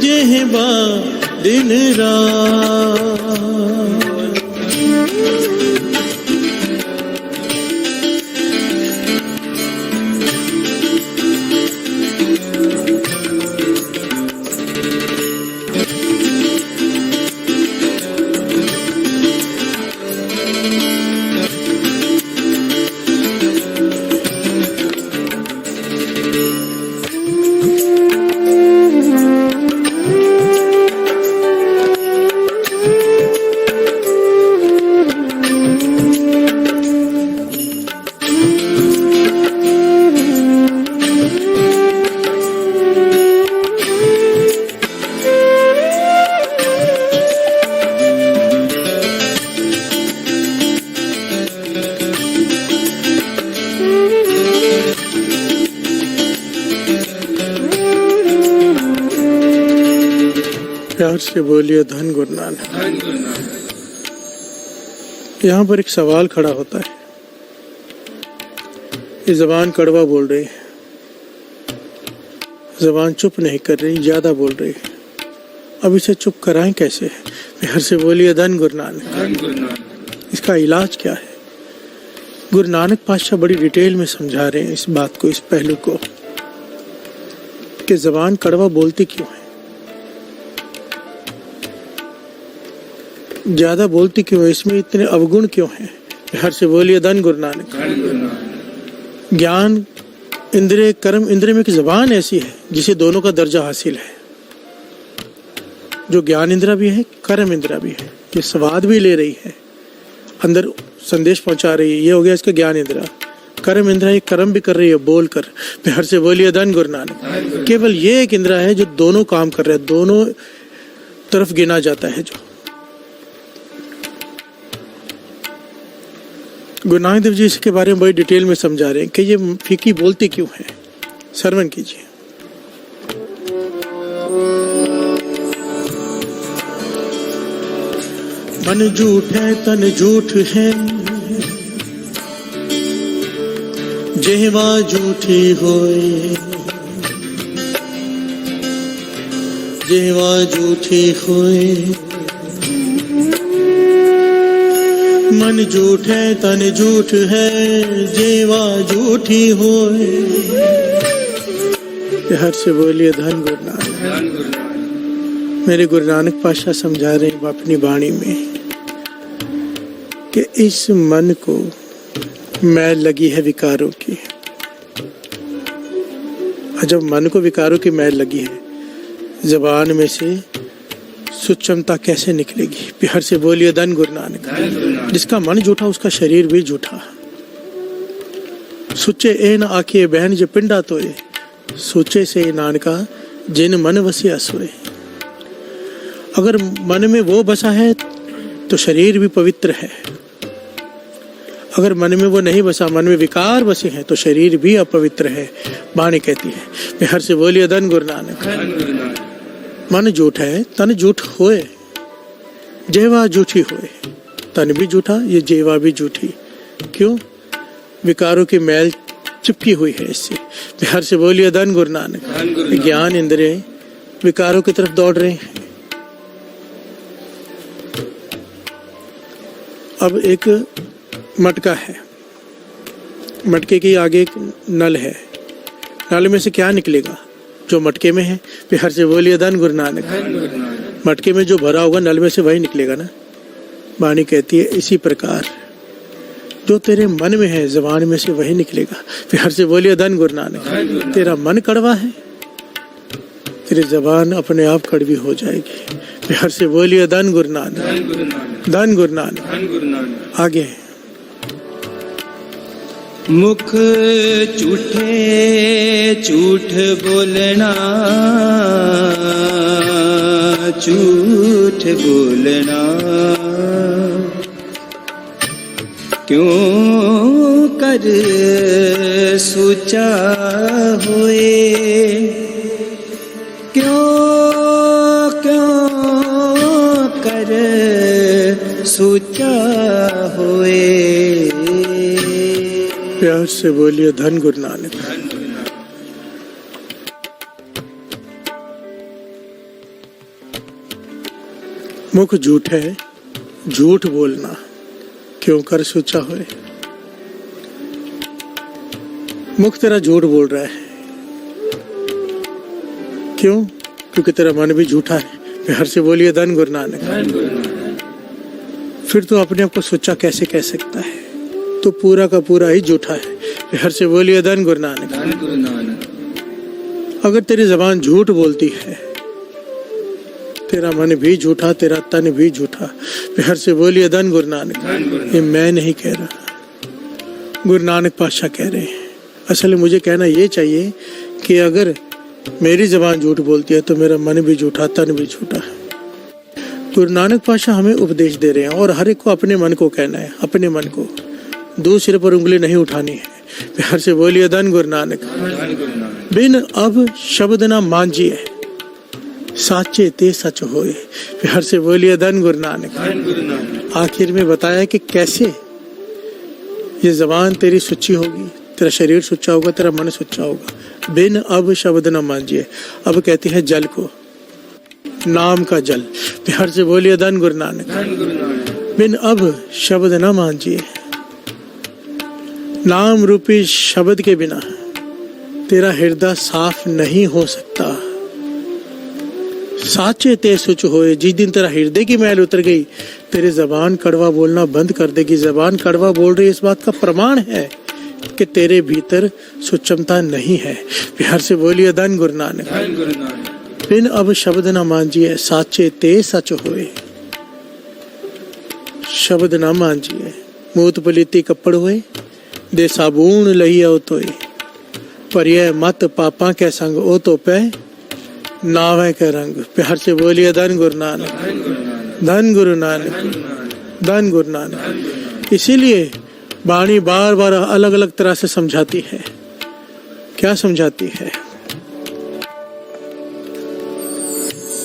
जेहबा दिन रात। प्यार से बोलिए धन गुरु नानक। यहाँ पर एक सवाल खड़ा होता है, ये जबान कड़वा बोल रही है, जबान चुप नहीं कर रही, ज्यादा बोल रही है। अब इसे चुप कराएं कैसे? हर से बोलिए धन गुरु नानक। धन गुरु नानक। इसका इलाज क्या है? गुरु नानक पातशाह बड़ी डिटेल में समझा रहे हैं इस बात को, इस पहलू को, कि जबान कड़वा बोलती क्यों है, ज्यादा बोलती क्यों है, इसमें इतने अवगुण क्यों हैं? हर से बोलिए धन गुरु नानक। धन गुरु नानक। ज्ञान इंद्रिय, कर्म इंद्रिय में एक जबान ऐसी है जिसे दोनों का दर्जा हासिल है, जो ज्ञान इंद्रिया भी है, कर्म इंद्रिया भी है, ये स्वाद भी ले रही है, अंदर संदेश पहुंचा रही है, ये हो गया इसका ज्ञान इंद्रिया। कर्म इंद्रिया ये कर्म भी कर रही है बोल कर। हर से बोलिए धन गुरु नानक। केवल ये एक इंद्रिया है जो दोनों काम कर रहा है, दोनों तरफ गिना जाता है। जो गुरु नानक देव जी इसके बारे में बड़ी डिटेल में समझा रहे हैं कि ये फीकी बोलती क्यों है। श्रवण कीजिए। मन झूठ है तन झूठ है, जेवा झूठी होए, जेवा झूठी होए। मन झूठ है तन झूठ है, जेवा झूठी होए। हर से बोलिए धन गुरु नानक। धन गुरु नानक। मेरे गुरु नानक पातशाह समझा रहे हैं अपनी वाणी में कि इस मन को मैल लगी है विकारों की। और जब मन को विकारों की मैल लगी है, जबान में से सुचमता कैसे निकलेगी? हर से बोलिए धन गुरु नानक। धन गुरु नानक। जिसका मन झूठा उसका शरीर भी झूठा। सुचे ए न आखिए बहन जो पिंडा तोए, सोचे से नानका जिन मन वसिया सोए। अगर मन में वो बसा है तो शरीर भी पवित्र है, अगर मन में वो नहीं बसा, मन में विकार बसे हैं, तो शरीर भी अपवित्र है। वाणी कहती है। हर से बोलिए धन गुरु नानक। धन गुरु नानक। मन झूठ है तन झूठ होए, जेवा झूठी होए। तन भी झूठा, ये जेवा भी झूठी। क्यों? विकारों की मैल चिपकी हुई है इससे। हर से बोलिए धन गुरु नानक। धन गुरु नानक। ज्ञान इंद्रिय विकारों की तरफ दौड़ रहे हैं। अब एक मटका है, मटके के आगे एक नल है, नल में से क्या निकलेगा? जो मटके में है। हर से बोलिए धन गुरु नानक। धन गुरु नानक। मटके में जो भरा होगा नल में से वही निकलेगा ना। वाणी कहती है इसी प्रकार जो तेरे मन में है, जबान में से वही निकलेगा। हर से बोलिए धन गुरु नानक। तेरा मन कड़वा है, तेरी जबान अपने आप कड़वी हो जाएगी। हर से बोलिए धन गुरु नानक। धन गुरु नानक। धन गुरु नानक। धन गुरु नानक। आगे मुख झूठे झूठ बोलना, झूठ बोलना। क्यों कर सोचा होए, क्यों कर सोचा होए। प्यार से बोलिए धन गुरु नानक। मुख झूठ है, झूठ बोलना, क्यों कर सोचा होए। मुख तेरा झूठ बोल रहा है, क्यों? क्योंकि तेरा मन भी झूठा है। हर से बोलिए धन गुरु नानक। धन गुरु नानक। फिर तो अपने आप को सोचा कैसे कह सकता है? तो पूरा का पूरा ही झूठा है। हर से बोलिए धन गुरु नानक। धन गुरु नानक। अगर तेरी जबान झूठ बोलती है, तेरा मन भी झूठा, तेरा तन भी झूठा। हर से बोलिए धन गुरु नानक। धन गुरु ये मैं नहीं कह रहा, गुरु नानक पातशाह कह रहे हैं। असल में मुझे कहना ये चाहिए कि अगर मेरी जबान झूठ बोलती है तो मेरा मन भी झूठा, तन भी झूठा। गुरु नानक पातशाह हमें उपदेश दे रहे हैं और हर एक को अपने मन को कहना है, अपने मन को। दूसरे पर उंगली नहीं उठानी है। हर से बोलिए धन गुरु नानक। धन गुरु नानक। बिन अब शब्द ना मांझिए, साचे ते सच होए। हर से बोलिए धन गुरु नानक। धन गुरु नानक। आखिर में बताया कि कैसे ये जबान तेरी सुच्ची होगी, तेरा शरीर सुच्चा होगा, तेरा मन सुच्चा होगा। बिन अब शब्द न मांझिए। अब कहती है जल को, नाम का जल। प्यार से बोलिए धन गुरु नानक। धन गुरु नानक। बिन अब शब्द न मांझिए, नाम रूपी शब्द के बिना तेरा हृदय साफ नहीं हो सकता। साचे ते सुच होए, जिस दिन तेरा हृदय की मैल उतर गई, तेरी जबान कड़वा बोलना बंद कर देगी। जबान कड़वा बोल रही, इस बात का प्रमाण है कि तेरे भीतर सुचमता नहीं है। प्यार से बोलिए धन गुरु नानक। धन गुरु नानक। बिन अब शब्द न मांझिए, साचे ते सच होए। शब्द न मांझिए, मूत पलीती कपड़ होए, दे साबुन लही ओ तोए। पर यह मत पापा के संग ओ तो पे, नावे के रंग। प्यार से बोलिए धन गुरु नानक। धन गुरु नानक। धन गुरु नानक। धन गुरु नानक। धन गुरु नानक। इसीलिए वाणी बार बार अलग अलग तरह से समझाती है। क्या समझाती है?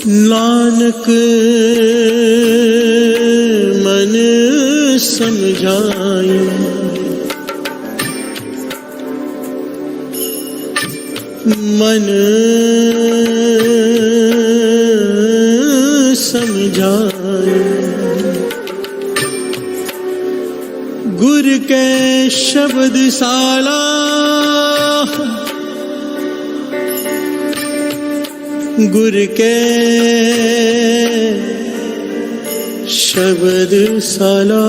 नानक मन समझाई, मन समझाए। गुर के शब्द साला, गुर के शब्द साला।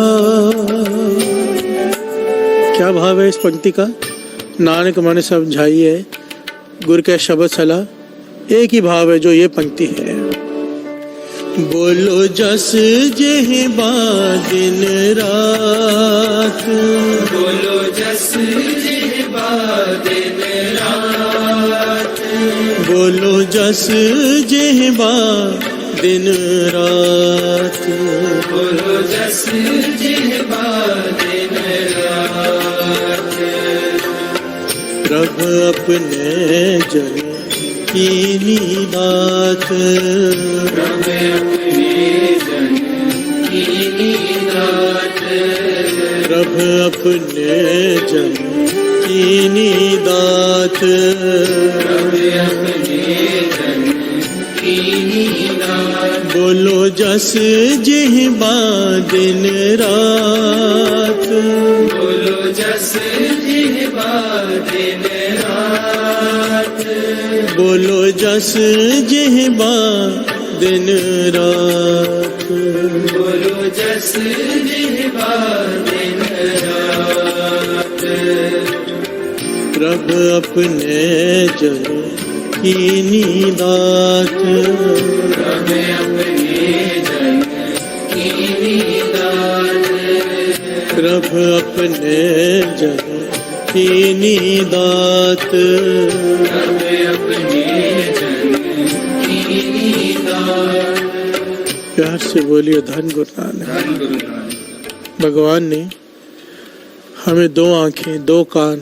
क्या भाव है इस पंक्ति का? नानक मन समझाइए, गुर के शब्द सलाह। एक ही भाव है जो ये पंक्ति है। बोलो जस जेह बा दिन रात, बोलो जस जेह बा दिन रात, बोलो जस जेह बा दिन रात, बोलो जस जेह बा दिन रात। प्रभु अपने जन कीनी दात, प्रभु अपने जन कीनी दात, प्रभु अपने जन कीनी दात। प्रभु अपने जन कीनी दात। बोलो जस जेह बा दिन रात, बोलो जस जेह बा दिन रात, बोलो जस जेह बा दिन रात। बोलो जस जेह बा दिन रात। प्रभु अपने जन कीनी दात, प्रभु अपने जन कीनी दात, प्रभु अपने जन कीनी दात। प्रभु अपने जन कीनी दात। प्यार से बोलिए धन गुरु नानक। धन गुरु नानक। भगवान ने हमें दो आंखें, दो कान,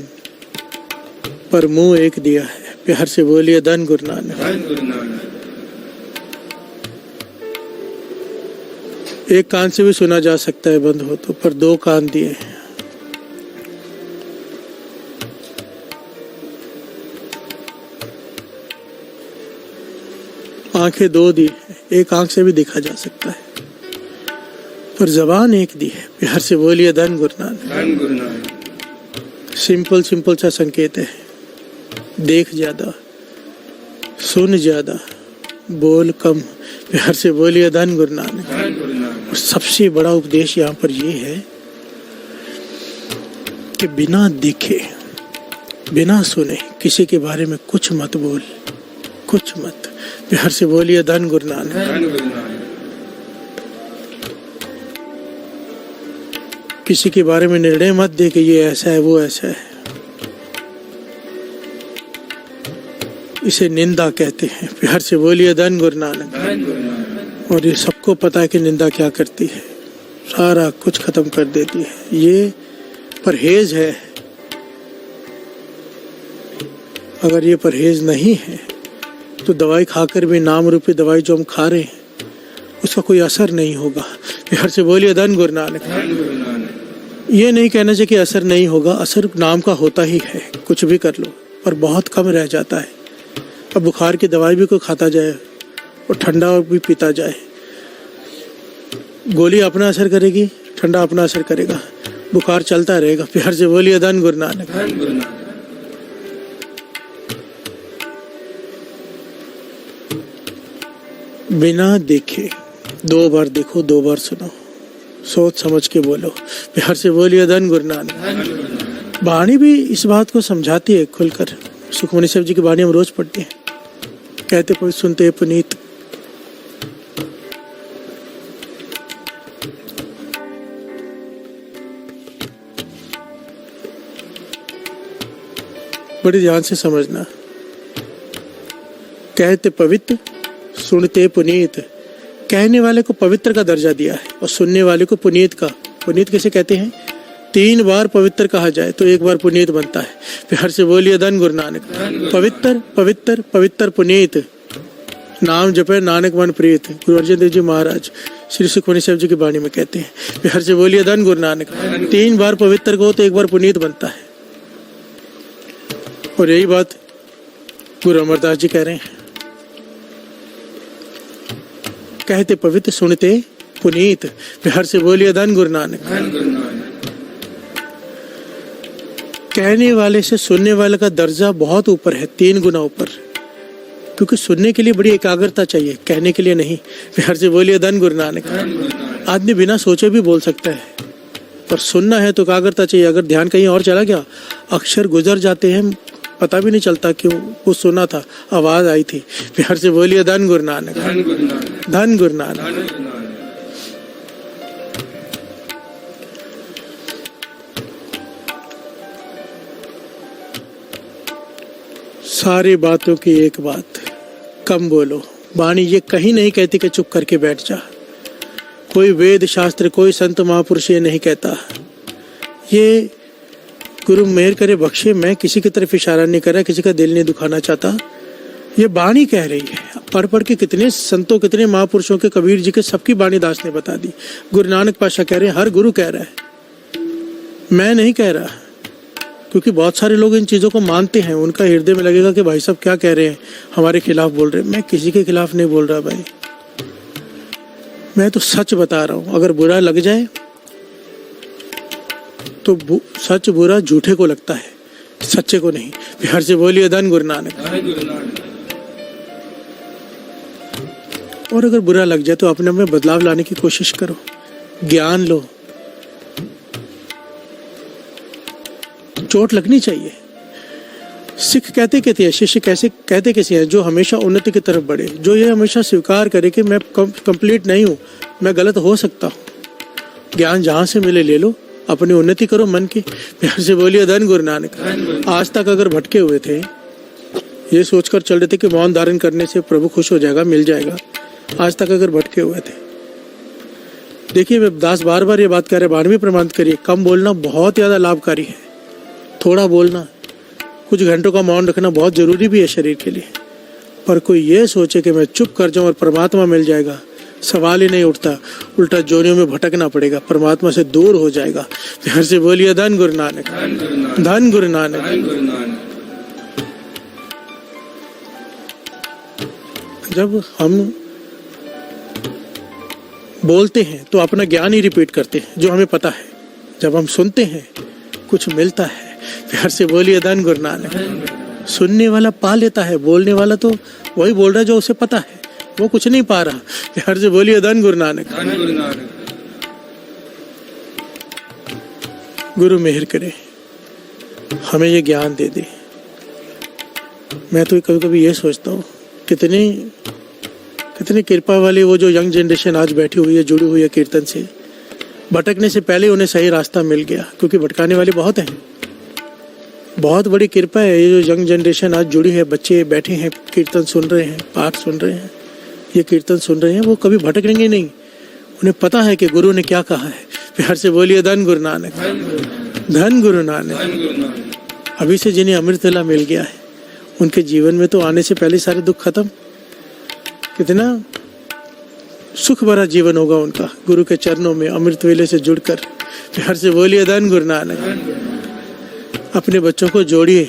पर मुंह एक दिया है। प्यार से बोलिए धन गुरु नानक। धन गुरु नानक। एक कान से भी सुना जा सकता है बंद हो तो, पर दो कान दिए हैं। आंखें दो दी है, एक आंख से भी देखा जा सकता है, पर जबान एक दी है। प्यार से बोलिए धन गुरु नानक। धन गुरु नानक। सिंपल सिंपल सा संकेत है। देख ज्यादा, सुन ज्यादा, बोल कम। प्यार से बोलिए धन गुरु नानक। धन गुरु नानक। सबसे बड़ा उपदेश यहाँ पर ये है कि बिना देखे, बिना सुने किसी के बारे में कुछ मत बोल, कुछ मत। प्यार से बोलिए धन गुरु नानक। धन गुरु नानक। किसी के बारे में निर्णय मत दे कि ये ऐसा है, वो ऐसा है। इसे निंदा कहते हैं। प्यार से बोलिए धन गुरु नानक। धन गुरु नानक। और ये सबको पता है कि निंदा क्या करती है, सारा कुछ खत्म कर देती है। ये परहेज है। अगर ये परहेज नहीं है तो दवाई खाकर भी, नाम रूपी दवाई जो हम खा रहे हैं, उसका कोई असर नहीं होगा। प्यार से बोलिए धन गुरु नानक। धन गुरु नानक। ये नहीं कहना चाहिए कि असर नहीं होगा, असर नाम का होता ही है। कुछ भी कर लो, पर बहुत कम रह जाता है। अब बुखार की दवाई भी कोई खाता जाए और ठंडा भी पीता जाए। गोली अपना असर करेगी, ठंडा अपना असर करेगा, बुखार चलता रहेगा। प्यार से बोलिए धन गुरु नानक। धन गुरु नानक। बिना देखे 2 बार देखो, 2 बार सुनो, सोच समझ के बोलो। प्यार से बोलिए धन गुरु नानक। धन गुरु नानक। वाणी भी इस बात को समझाती है खुलकर। सुखमनी साहब जी की वाणी हम रोज पढ़ते हैं, कहते पवित्र सुनते पुनीत। बड़ी ध्यान से समझना। कहते पवित्र, सुनते पुनीत। कहने वाले को पवित्र का दर्जा दिया है और सुनने वाले को पुनीत का। पुनीत किसे कहते हैं? 3 बार पवित्र कहा जाए तो 1 बार पुनीत बनता है। प्यार से बोलिए धन गुरु नानक। पवित्र पवित्र पवित्र पुनीत, नाम जपे नानक मन प्रीत। गुरु अर्जन देव जी महाराज श्री सुखमनी साहब जी की वाणी में कहते हैं। प्यार से बोलिए धन गुरु नानक। 3 बार पवित्र को तो 1 बार पुनीत बनता है। और यही बात गुरु अमरदास जी कह रहे हैं। कहते पवित्र, सुनते पुनीत। प्यार से बोलिए धन गुरु नानक। धन गुरु नानक। कहने वाले से सुनने वाले का दर्जा बहुत ऊपर है, 3 गुना ऊपर। क्योंकि सुनने के लिए बड़ी एकाग्रता चाहिए, कहने के लिए नहीं। प्यार से बोलिए धन गुरु नानक। धन गुरु नानक। आदमी बिना सोचे भी बोल सकता है, पर सुनना है तो एकाग्रता चाहिए। अगर ध्यान कहीं और चला गया, अक्षर गुजर जाते हैं, पता भी नहीं चलता कि वो सुना था, आवाज आई थी। प्यार से बोलिए धन गुरु नानक। धन गुरु नानक। धन गुरु नानक। धन गुरु नानक। सारी बातों की एक बात, कम बोलो। वाणी ये कहीं नहीं कहती कि चुप करके बैठ जा। कोई वेद शास्त्र, कोई संत महापुरुष ये नहीं कहता। ये गुरु मेहर करे बख्शे, मैं किसी की तरफ इशारा नहीं कर रहा, किसी का दिल नहीं दुखाना चाहता। ये वाणी कह रही है। पढ़ पढ़ के कितने संतों, कितने महापुरुषों के, कबीर जी के, सबकी वाणी दास ने बता दी। गुरु नानक पातशाह कह रहे हैं, हर गुरु कह रहा है, मैं नहीं कह रहा। क्योंकि बहुत सारे लोग इन चीज़ों को मानते हैं, उनका हृदय में लगेगा कि भाई साहब क्या कह रहे हैं, हमारे खिलाफ बोल रहे हैं। मैं किसी के खिलाफ नहीं बोल रहा भाई, मैं तो सच बता रहा हूँ। अगर बुरा लग जाए तो सच बुरा झूठे को लगता है, सच्चे को नहीं। प्यार से बोलिए धन गुरु नानक। धन गुरु नानक। और अगर बुरा लग जाए तो अपने में बदलाव लाने की कोशिश करो, ज्ञान लो। चोट लगनी चाहिए। सिख कहते हैं, शिष्य कैसे कहते कैसे हैं? जो हमेशा उन्नति की तरफ बढ़े, जो ये हमेशा स्वीकार करे कि मैं कंप्लीट नहीं हूँ, मैं गलत हो सकता हूँ। ज्ञान जहाँ से मिले ले लो, अपनी उन्नति करो मन की। प्यार से बोलिए धन गुरु नानक। आज तक अगर भटके हुए थे, ये सोचकर चल रहे थे कि मौन धारण करने से प्रभु खुश हो जाएगा, मिल जाएगा, आज तक अगर भटके हुए थे, देखिए दास बार बार ये बात कह रहे, वाणी प्रमाणित करिए, कम बोलना बहुत ज़्यादा लाभकारी है। थोड़ा बोलना, कुछ घंटों का मौन रखना बहुत जरूरी भी है शरीर के लिए। पर कोई ये सोचे कि मैं चुप कर जाऊं और परमात्मा मिल जाएगा, सवाल ही नहीं उठता। उल्टा जोनियों में भटकना पड़ेगा, परमात्मा से दूर हो जाएगा। प्यार से बोलिए धन गुरु नानक। धन गुरु नानक। धन गुरु नानक। जब हम बोलते हैं तो अपना ज्ञान ही रिपीट करते हैं जो हमें पता है। जब हम सुनते हैं कुछ मिलता है। प्यार से बोलिए धन गुरु नानक। सुनने वाला पा लेता है, बोलने वाला तो वही बोल रहा है जो उसे पता है, वो कुछ नहीं पा रहा। प्यार से बोलिए धन गुरु नानक। धन गुरु नानक। गुरु मेहर करे, हमें ये ज्ञान दे दे। मैं तो कभी कभी ये सोचता हूँ, कितनी कृपा वाली वो जो यंग जनरेशन आज बैठी हुई है, जुड़ी हुई है कीर्तन से। भटकने से पहले उन्हें सही रास्ता मिल गया, क्योंकि भटकाने वाले बहुत हैं। बहुत बड़ी कृपा है ये जो यंग जनरेशन आज जुड़ी है, बच्चे बैठे हैं, कीर्तन सुन रहे हैं, पाठ सुन रहे हैं, ये कीर्तन सुन रहे हैं, वो कभी भटकेंगे नहीं। उन्हें पता है कि गुरु ने क्या कहा है। प्यार से बोलिए धन गुरु नानक। धन गुरु नानक। अभी से जिन्हें अमृतवेला मिल गया है, उनके जीवन में तो आने से पहले सारे दुख खत्म। कितना सुख भरा जीवन होगा उनका, गुरु के चरणों में अमृतवेले से जुड़कर। प्यार से बोलिए धन गुरु नानक। अपने बच्चों को जोड़िए,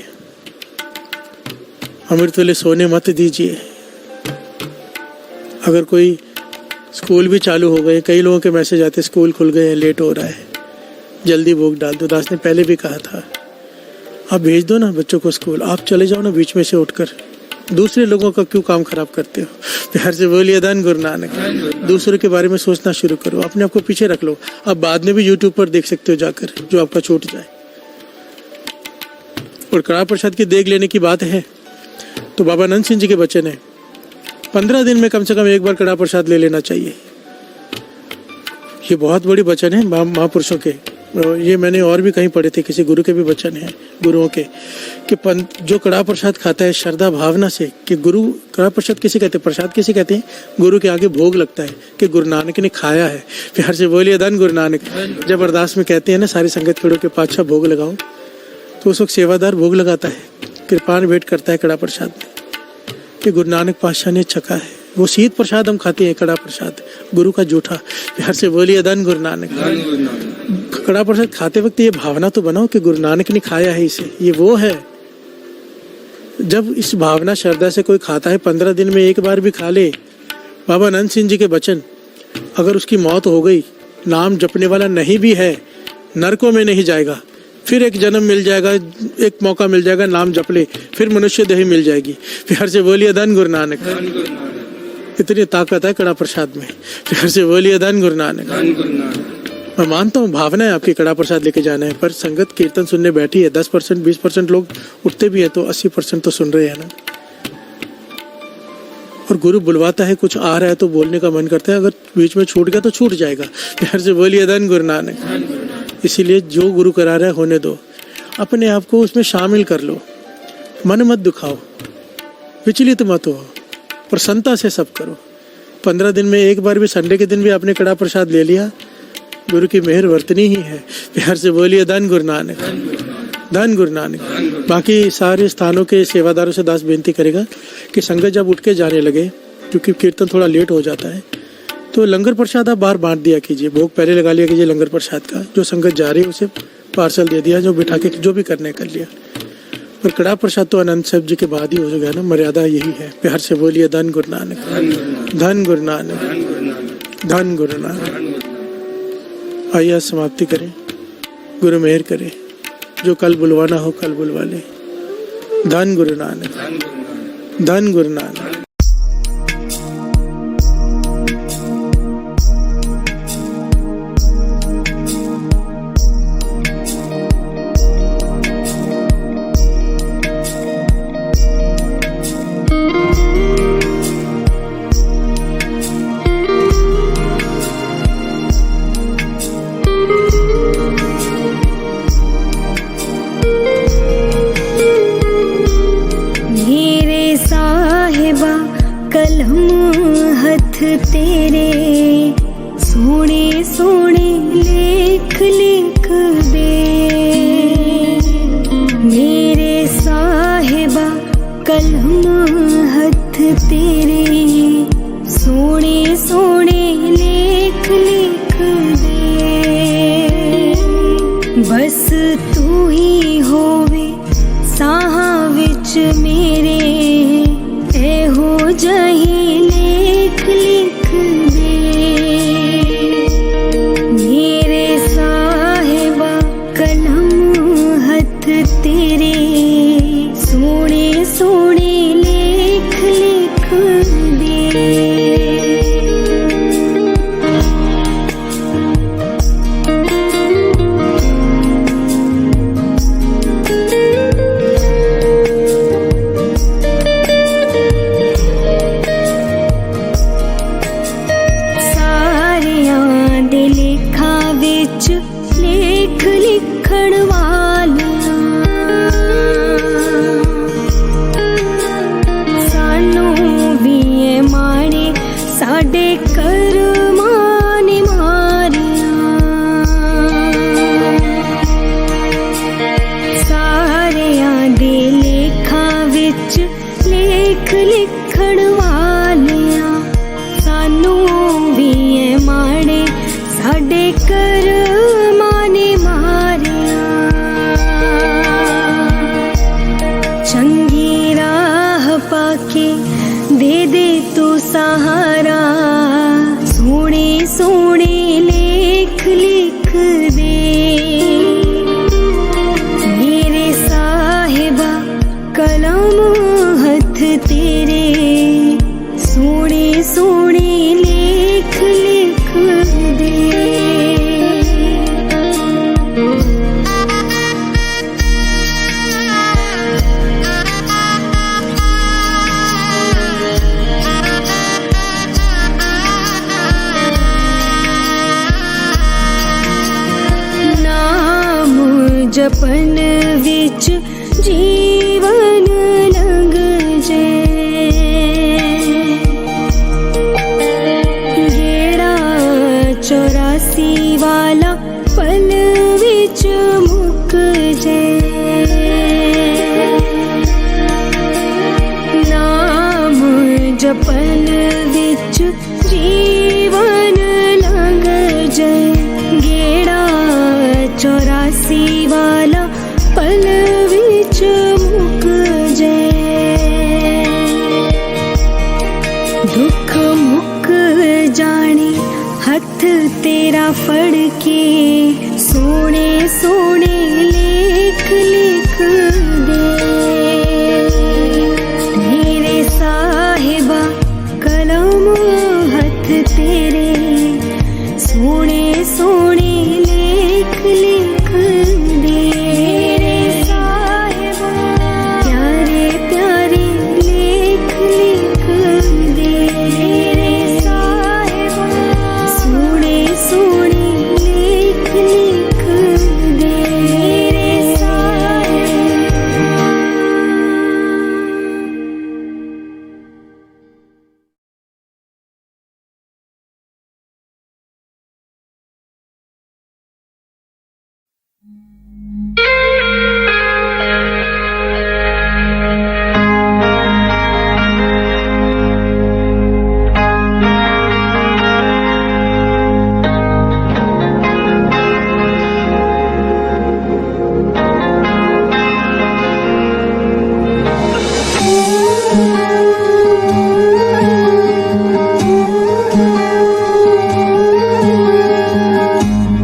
अमृतवेले सोने मत दीजिए। अगर कोई स्कूल भी चालू हो गए, कई लोगों के मैसेज आते स्कूल खुल गए हैं, लेट हो रहा है, जल्दी भोग डाल दो। दास ने पहले भी कहा था आप भेज दो ना बच्चों को स्कूल, आप चले जाओ ना बीच में से उठकर, दूसरे लोगों का क्यों काम खराब करते हो। प्यार से बोलिए धन गुरु नानक। दूसरों के बारे में सोचना शुरू करो, अपने आप को पीछे रख लो। आप बाद में भी यूट्यूब पर देख सकते हो जाकर, जो आपका छूट जाए। और कड़ा प्रसाद की देख लेने की बात है तो बाबा नंद सिंह जी के बचन है, 15 दिन में कम से कम एक बार कड़ा प्रसाद ले लेना चाहिए। ये बहुत बड़ी वचन है महापुरुषों के। ये मैंने और भी कहीं पढ़े थे, किसी गुरु के भी वचन हैं गुरुओं के, कि जो कड़ा प्रसाद खाता है श्रद्धा भावना से, कि गुरु कड़ा प्रसाद किसे कहते हैं, प्रसाद किसे कहते हैं, गुरु के आगे भोग लगता है कि गुरु नानक ने खाया है। प्यार से बोलिए धन गुरु नानक। जब अरदास में कहते हैं ना सारी संगत खड़ो के पातशाह भोग लगाओ, तो उस वक्त सेवादार भोग लगाता है, कृपान भेंट करता है कड़ा प्रसाद में कि गुरु नानक पातशाह ने छका है। वो शीत प्रसाद हम खाते हैं, कड़ा प्रसाद गुरु का जूठा। प्यार से बोलिए धन गुरु नानक। कड़ा प्रसाद खाते वक्त ये भावना तो बनाओ कि गुरु नानक ने खाया है इसे, ये वो है। जब इस भावना श्रद्धा से कोई खाता है, 15 दिन में एक बार भी खा ले, बाबा नंद सिंह जी के बचन, अगर उसकी मौत हो गई, नाम जपने वाला नहीं भी है, नरकों में नहीं जाएगा, फिर एक जन्म मिल जाएगा, एक मौका मिल जाएगा, नाम जप ले, फिर मनुष्य देह मिल जाएगी। प्यार से बोलिए धन गुरु नानक। इतनी ताकत है कड़ा प्रसाद में। प्यार से बोलिए धन गुरु नानक। मैं मानता हूँ भावना है आपकी कड़ा प्रसाद लेके जाना है, पर संगत कीर्तन सुनने बैठी है, 10% 20% लोग उठते भी है, तो 80% तो सुन रहे हैं ना। और गुरु बुलवाता है, कुछ आ रहा है तो बोलने का मन करता है, अगर बीच में छूट गया तो छूट जाएगा। प्यार से बोलिए धन गुरु नानक। इसीलिए जो गुरु करा रहा है होने दो, अपने आप को उसमें शामिल कर लो, मन मत दुखाओ, विचलित मत हो, प्रसन्नता से सब करो। 15 दिन में एक बार भी, संडे के दिन भी आपने कड़ा प्रसाद ले लिया, गुरु की मेहर वर्तनी ही है। प्यार से बोलिए धन गुरु नानक। धन गुरु नानक। बाकी सारे स्थानों के सेवादारों से दास बेनती करेगा कि संगत जब उठ के जाने लगे, क्योंकि कीर्तन थोड़ा लेट हो जाता है, तो लंगर प्रसाद आप बाहर बांट दिया कीजिए, भोग पहले लगा लिया कीजिए लंगर प्रसाद का। जो संगत जा रही है उसे पार्सल दे दिया, जो बिठा के जो भी करने कर लिया। पर कड़ा प्रसाद तो अनंत साहब जी के बाद ही हो गया ना, मर्यादा यही है। प्यार से बोलिए धन गुरु नानक। धन गुरु नानक। धन गुरु नानक। आइए समाप्ति करें, गुरु मेहर करे, जो कल बुलवाना हो कल बुलवा ले। धन गुरु नानक। धन गुरु नानक। तेरे सोने सोने लेख लिख दे, मेरे साहिबा कलम हथ तेरे सोने सोने लेख लिख दे। बस तू ही होवे साहा विच मेरे, एहो जही लेख लिख दे। मेरे साहिबा कलम हथ तेरे सोने सोने लेख लिख दे। लेख लिखण वालिया सानू भी ए माणे, साडे करमां ने मारिया। सारियां दे लेखां विच लेख लिखण वालिया सानू भी ए माणे, साडे करमां ने मारिया। चंगी राह पाके दे दे तू सहारा, जपन विच जीवन लंघ जाए, गेड़ा 84 वाला पल विच मुक जाए, नाम जपन विच जीवन लंघ जाए, गेड़ा 84 वाला पल विच मुक जाए, दुख मुक जाने हथ तेरा फड़ के, सोने सोने लेख लिख दे मेरे साहिबा, कलम हथ तेरे, सोने सोने लेख लिख दे मेरे साहिबा, प्यारे प्यारे लेख लिख दे मेरे साहिबा, सोने सोने लेख लिख दे मेरे साहिबा।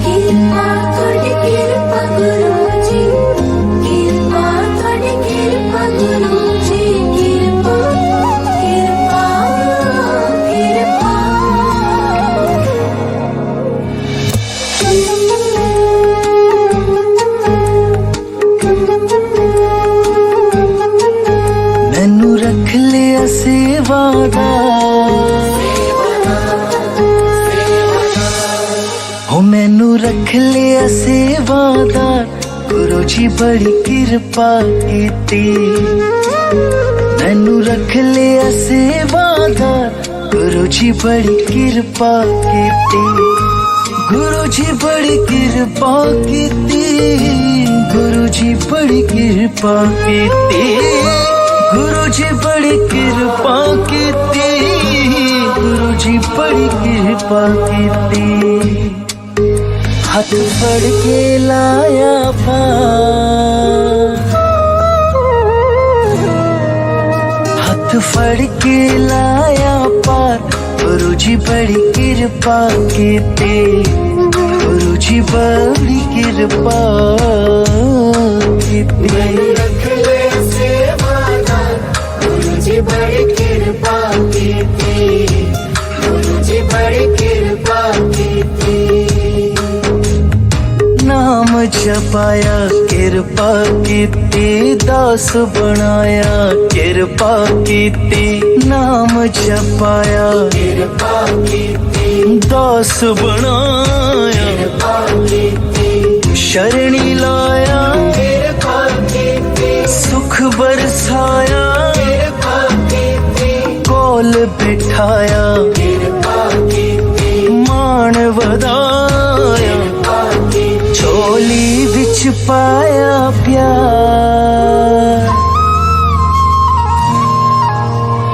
किरपा थोड़ी किरपा गुरुजी, किरपा थोड़ी किरपा गुरुजी, किरपा किरपा मैनू रख लिया सेवादार, हो मैनू रख लिया सेवादार, गुरु जी बड़ी किरपा कीती, मैनू रख लिया सेवादार, गुरु जी बड़ी किरपा कीती, गुरु जी बड़ी किरपा कीती, गुरु जी बड़ी किरपा कीती, गुरु जी बड़ी किरपा कीती, गुरु जी बड़ी किरपा कीती, हाथ फड़ के लाया पार, हाथ फड़ के लाया पार, गुरु जी बड़ी किरपा कीती, गुरु जी बड़ी किरपा कीती। गुरुजी बड़ी कृपा कीती, गुरुजी बड़ी कृपा कीती, नाम जपाया किरपा कीती, दास बनाया किरपा कीती, नाम जपाया कृपा कीती, दास बनाया कृपा कीती, शरणी लाया कृपा कीती, सुख बरसाया कृपा कीती, कोल बिठाया कृपा कीती, मान वधाया कृपा कीती, झोली विच पाया प्यार,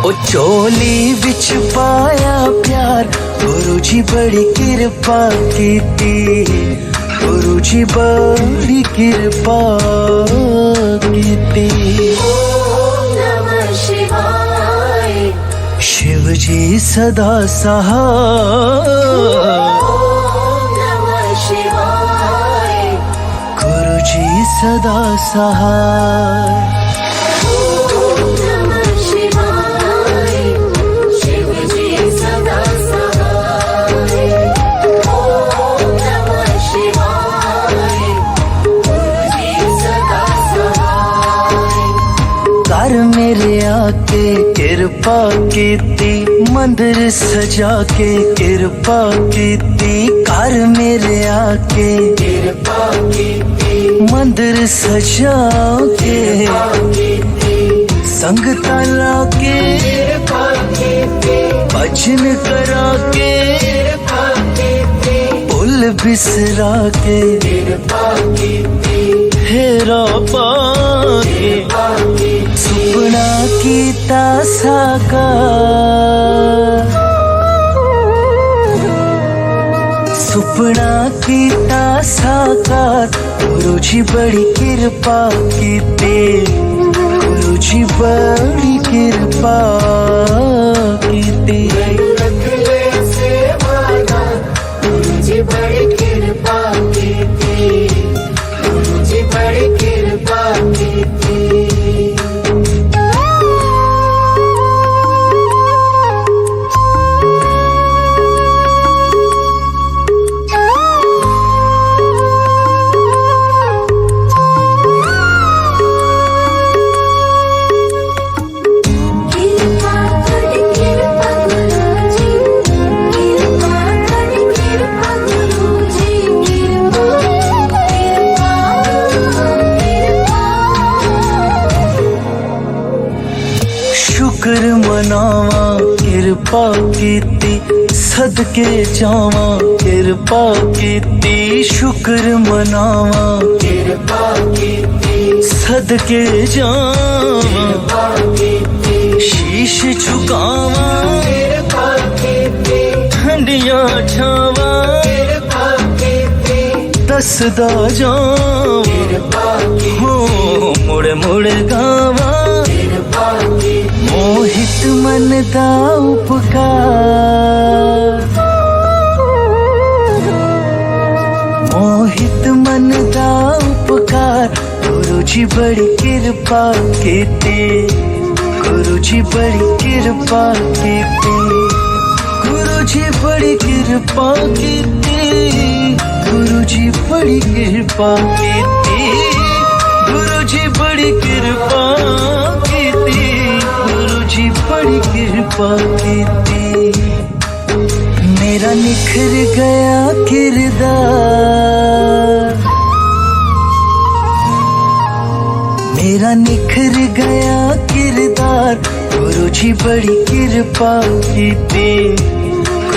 ओ झोली विच पाया प्यार, गुरु जी बड़ी किरपा कीती, गुरु जी बड़ी किरपा कीती। ओम नमः शिवाय, शिव जी सदा सहाय, ओम नमः शिवाय, गुरु जी सदा सहाय, ओम नमः शिवाय, शिव जी सदा सहाय, ओम नमः शिवाय, गुरु जी सदा सहाय, कर मेरे आके किरपा किरपा कीती मंदिर सजा के किरपा कीती घर मेरे आके किरपा कीती मंदिर सजा के संगता लाके किरपा कीती भजन करा के किरपा कीती भुल बिसरा के किरपा कीती हेरा पाके सुपना कीता साकार सुपना कीता साकार गुरु जी बड़ी किरपा कीती गुरु जी बड़ी किरपा कीती गुरु जी बड़ी कृपा कीती गुरु जी बड़ी कृपा कीती शुक्र मनावा किरपा कीती सदके जावा किरपा कीती शुक्र मनावा कृपा कीती सदके जावा कृपा कीती शीश झुकावा कृपा कीती ठंडिया छावा कृपा कीती दसदा जावा कृपा कीती हो मुड़ मुड़ गावा कृपा कीती मोहित मन दा उपकार मोहित मन दा उपकार गुरु जी बड़ी किरपा कीती गुरु जी बड़ी किरपा कीती गुरु जी बड़ी किरपा कीती गुरु जी बड़ी किरपा कीती गुरु जी बड़ी किरपा कीती गुरु जी बड़ी किरपा कीती मेरा निखर गया किरदार मेरा निखर गया किरदार गुरु जी बड़ी किरपा कीती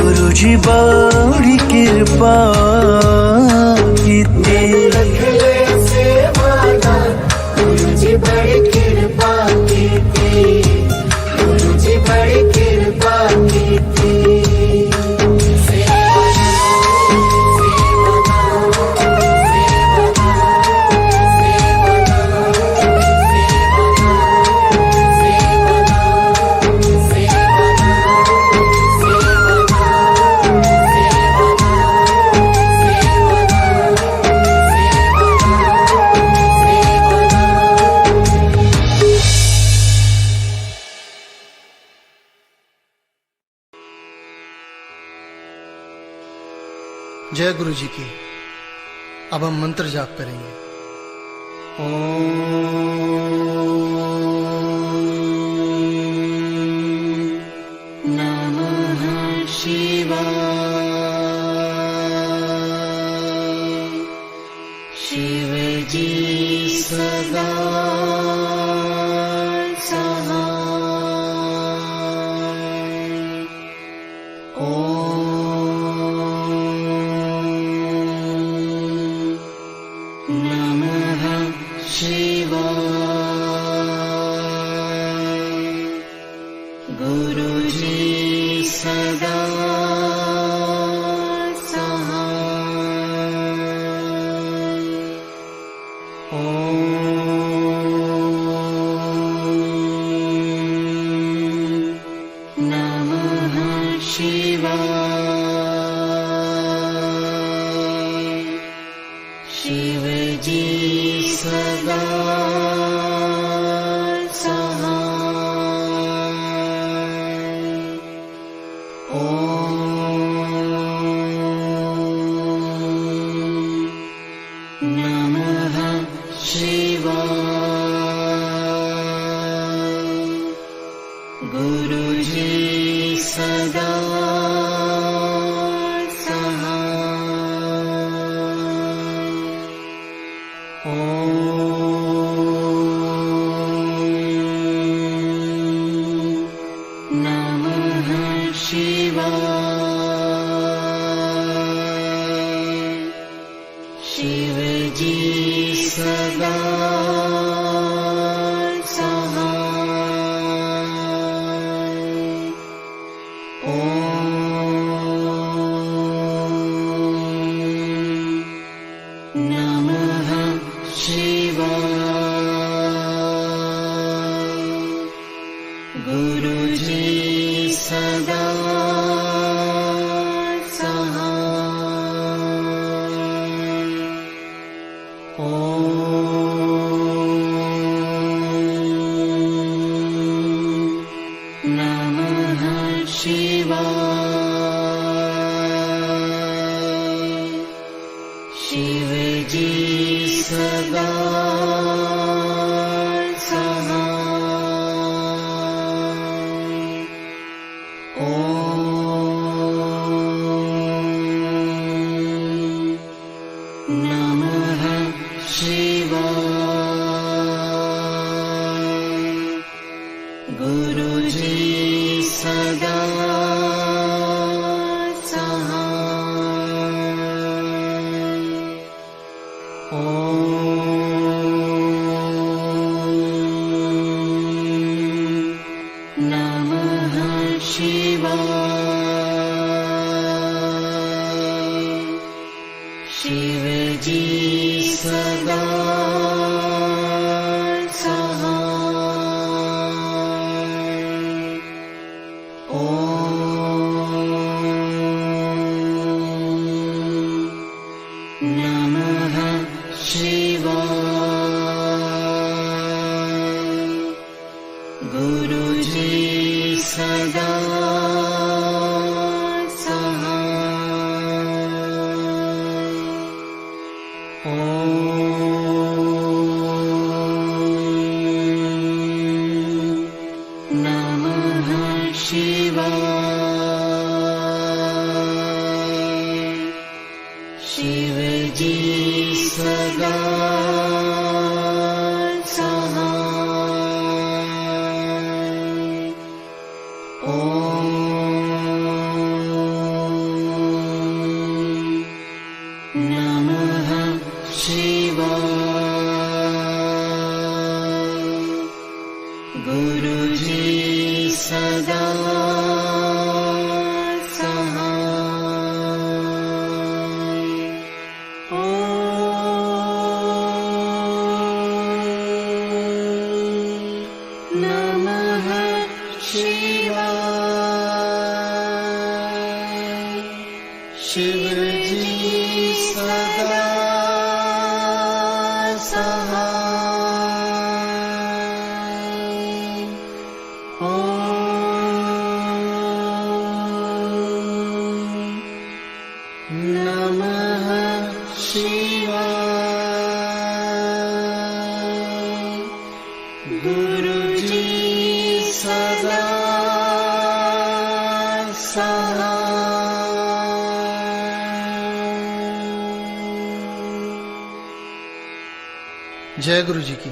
गुरु जी बड़ी किरपा कीती गुरु जी बड़ी कृपा कीती गुरु जी बड़ी कृपा कीती जय गुरु जी की। अब हम मंत्र जाप करेंगे। नमः शिवाय शिव जी सदा शिवाय सदा सहाय। ॐ नमः शिवाय। गुरुजी सदा सहाय। ॐ नमः शिवाय। शिवजी सदा सहाय। ॐ नमः शिवाय। गुरुजी सदा सहाय। ॐ नमः शिवाय। शिवजी सदा सहाय। ॐ नमः शिवाय। गुरुजी सदा सहाय। ॐ नमः शिवाय। शिवजी सदा सहाय। ॐ नमः शिवाय। गुरुजी सदा सहाय। जय गुरु जी की।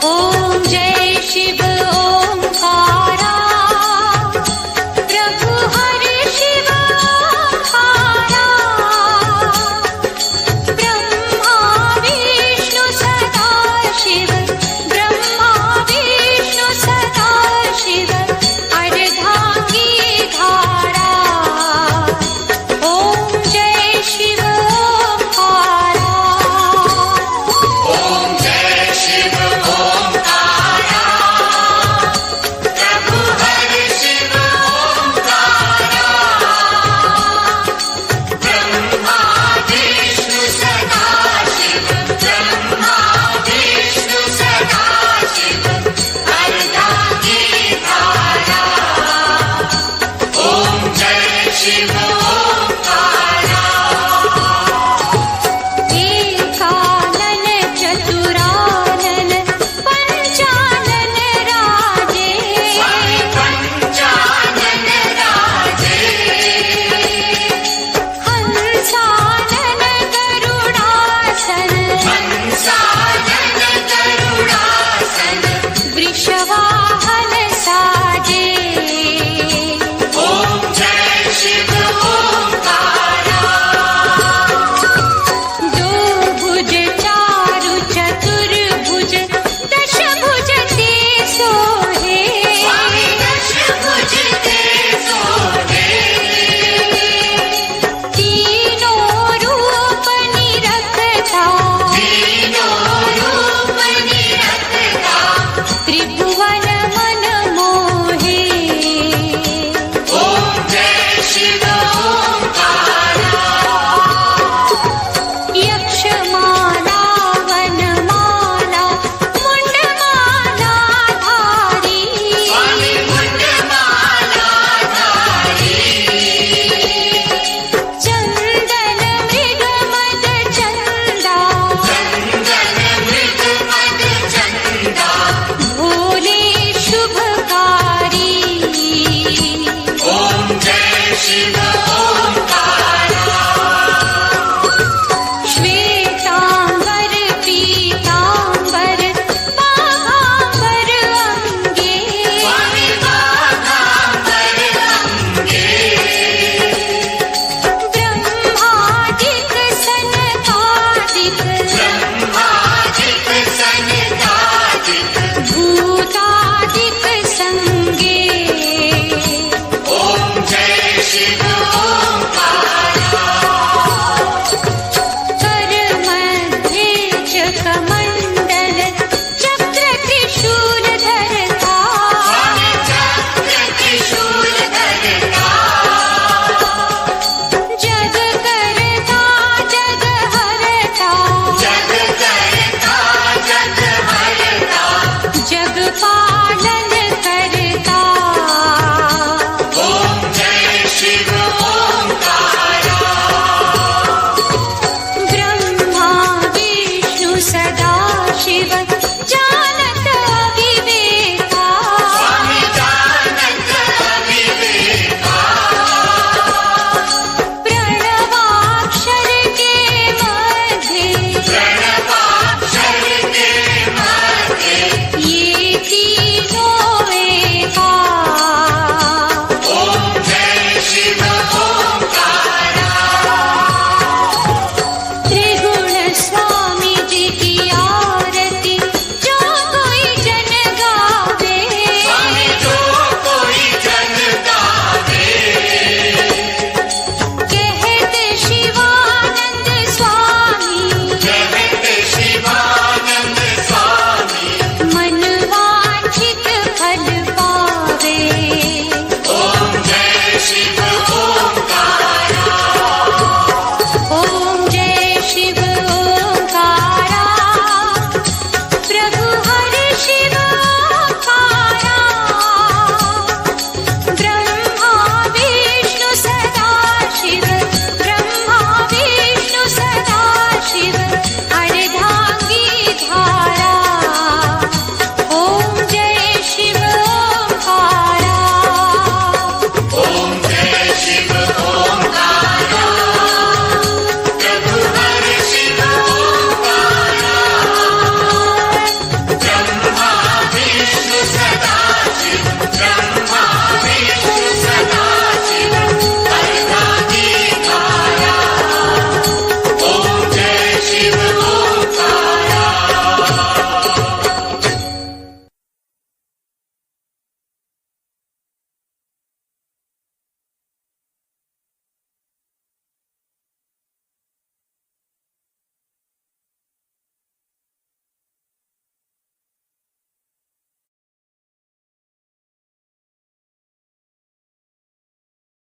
ॐ जय शिव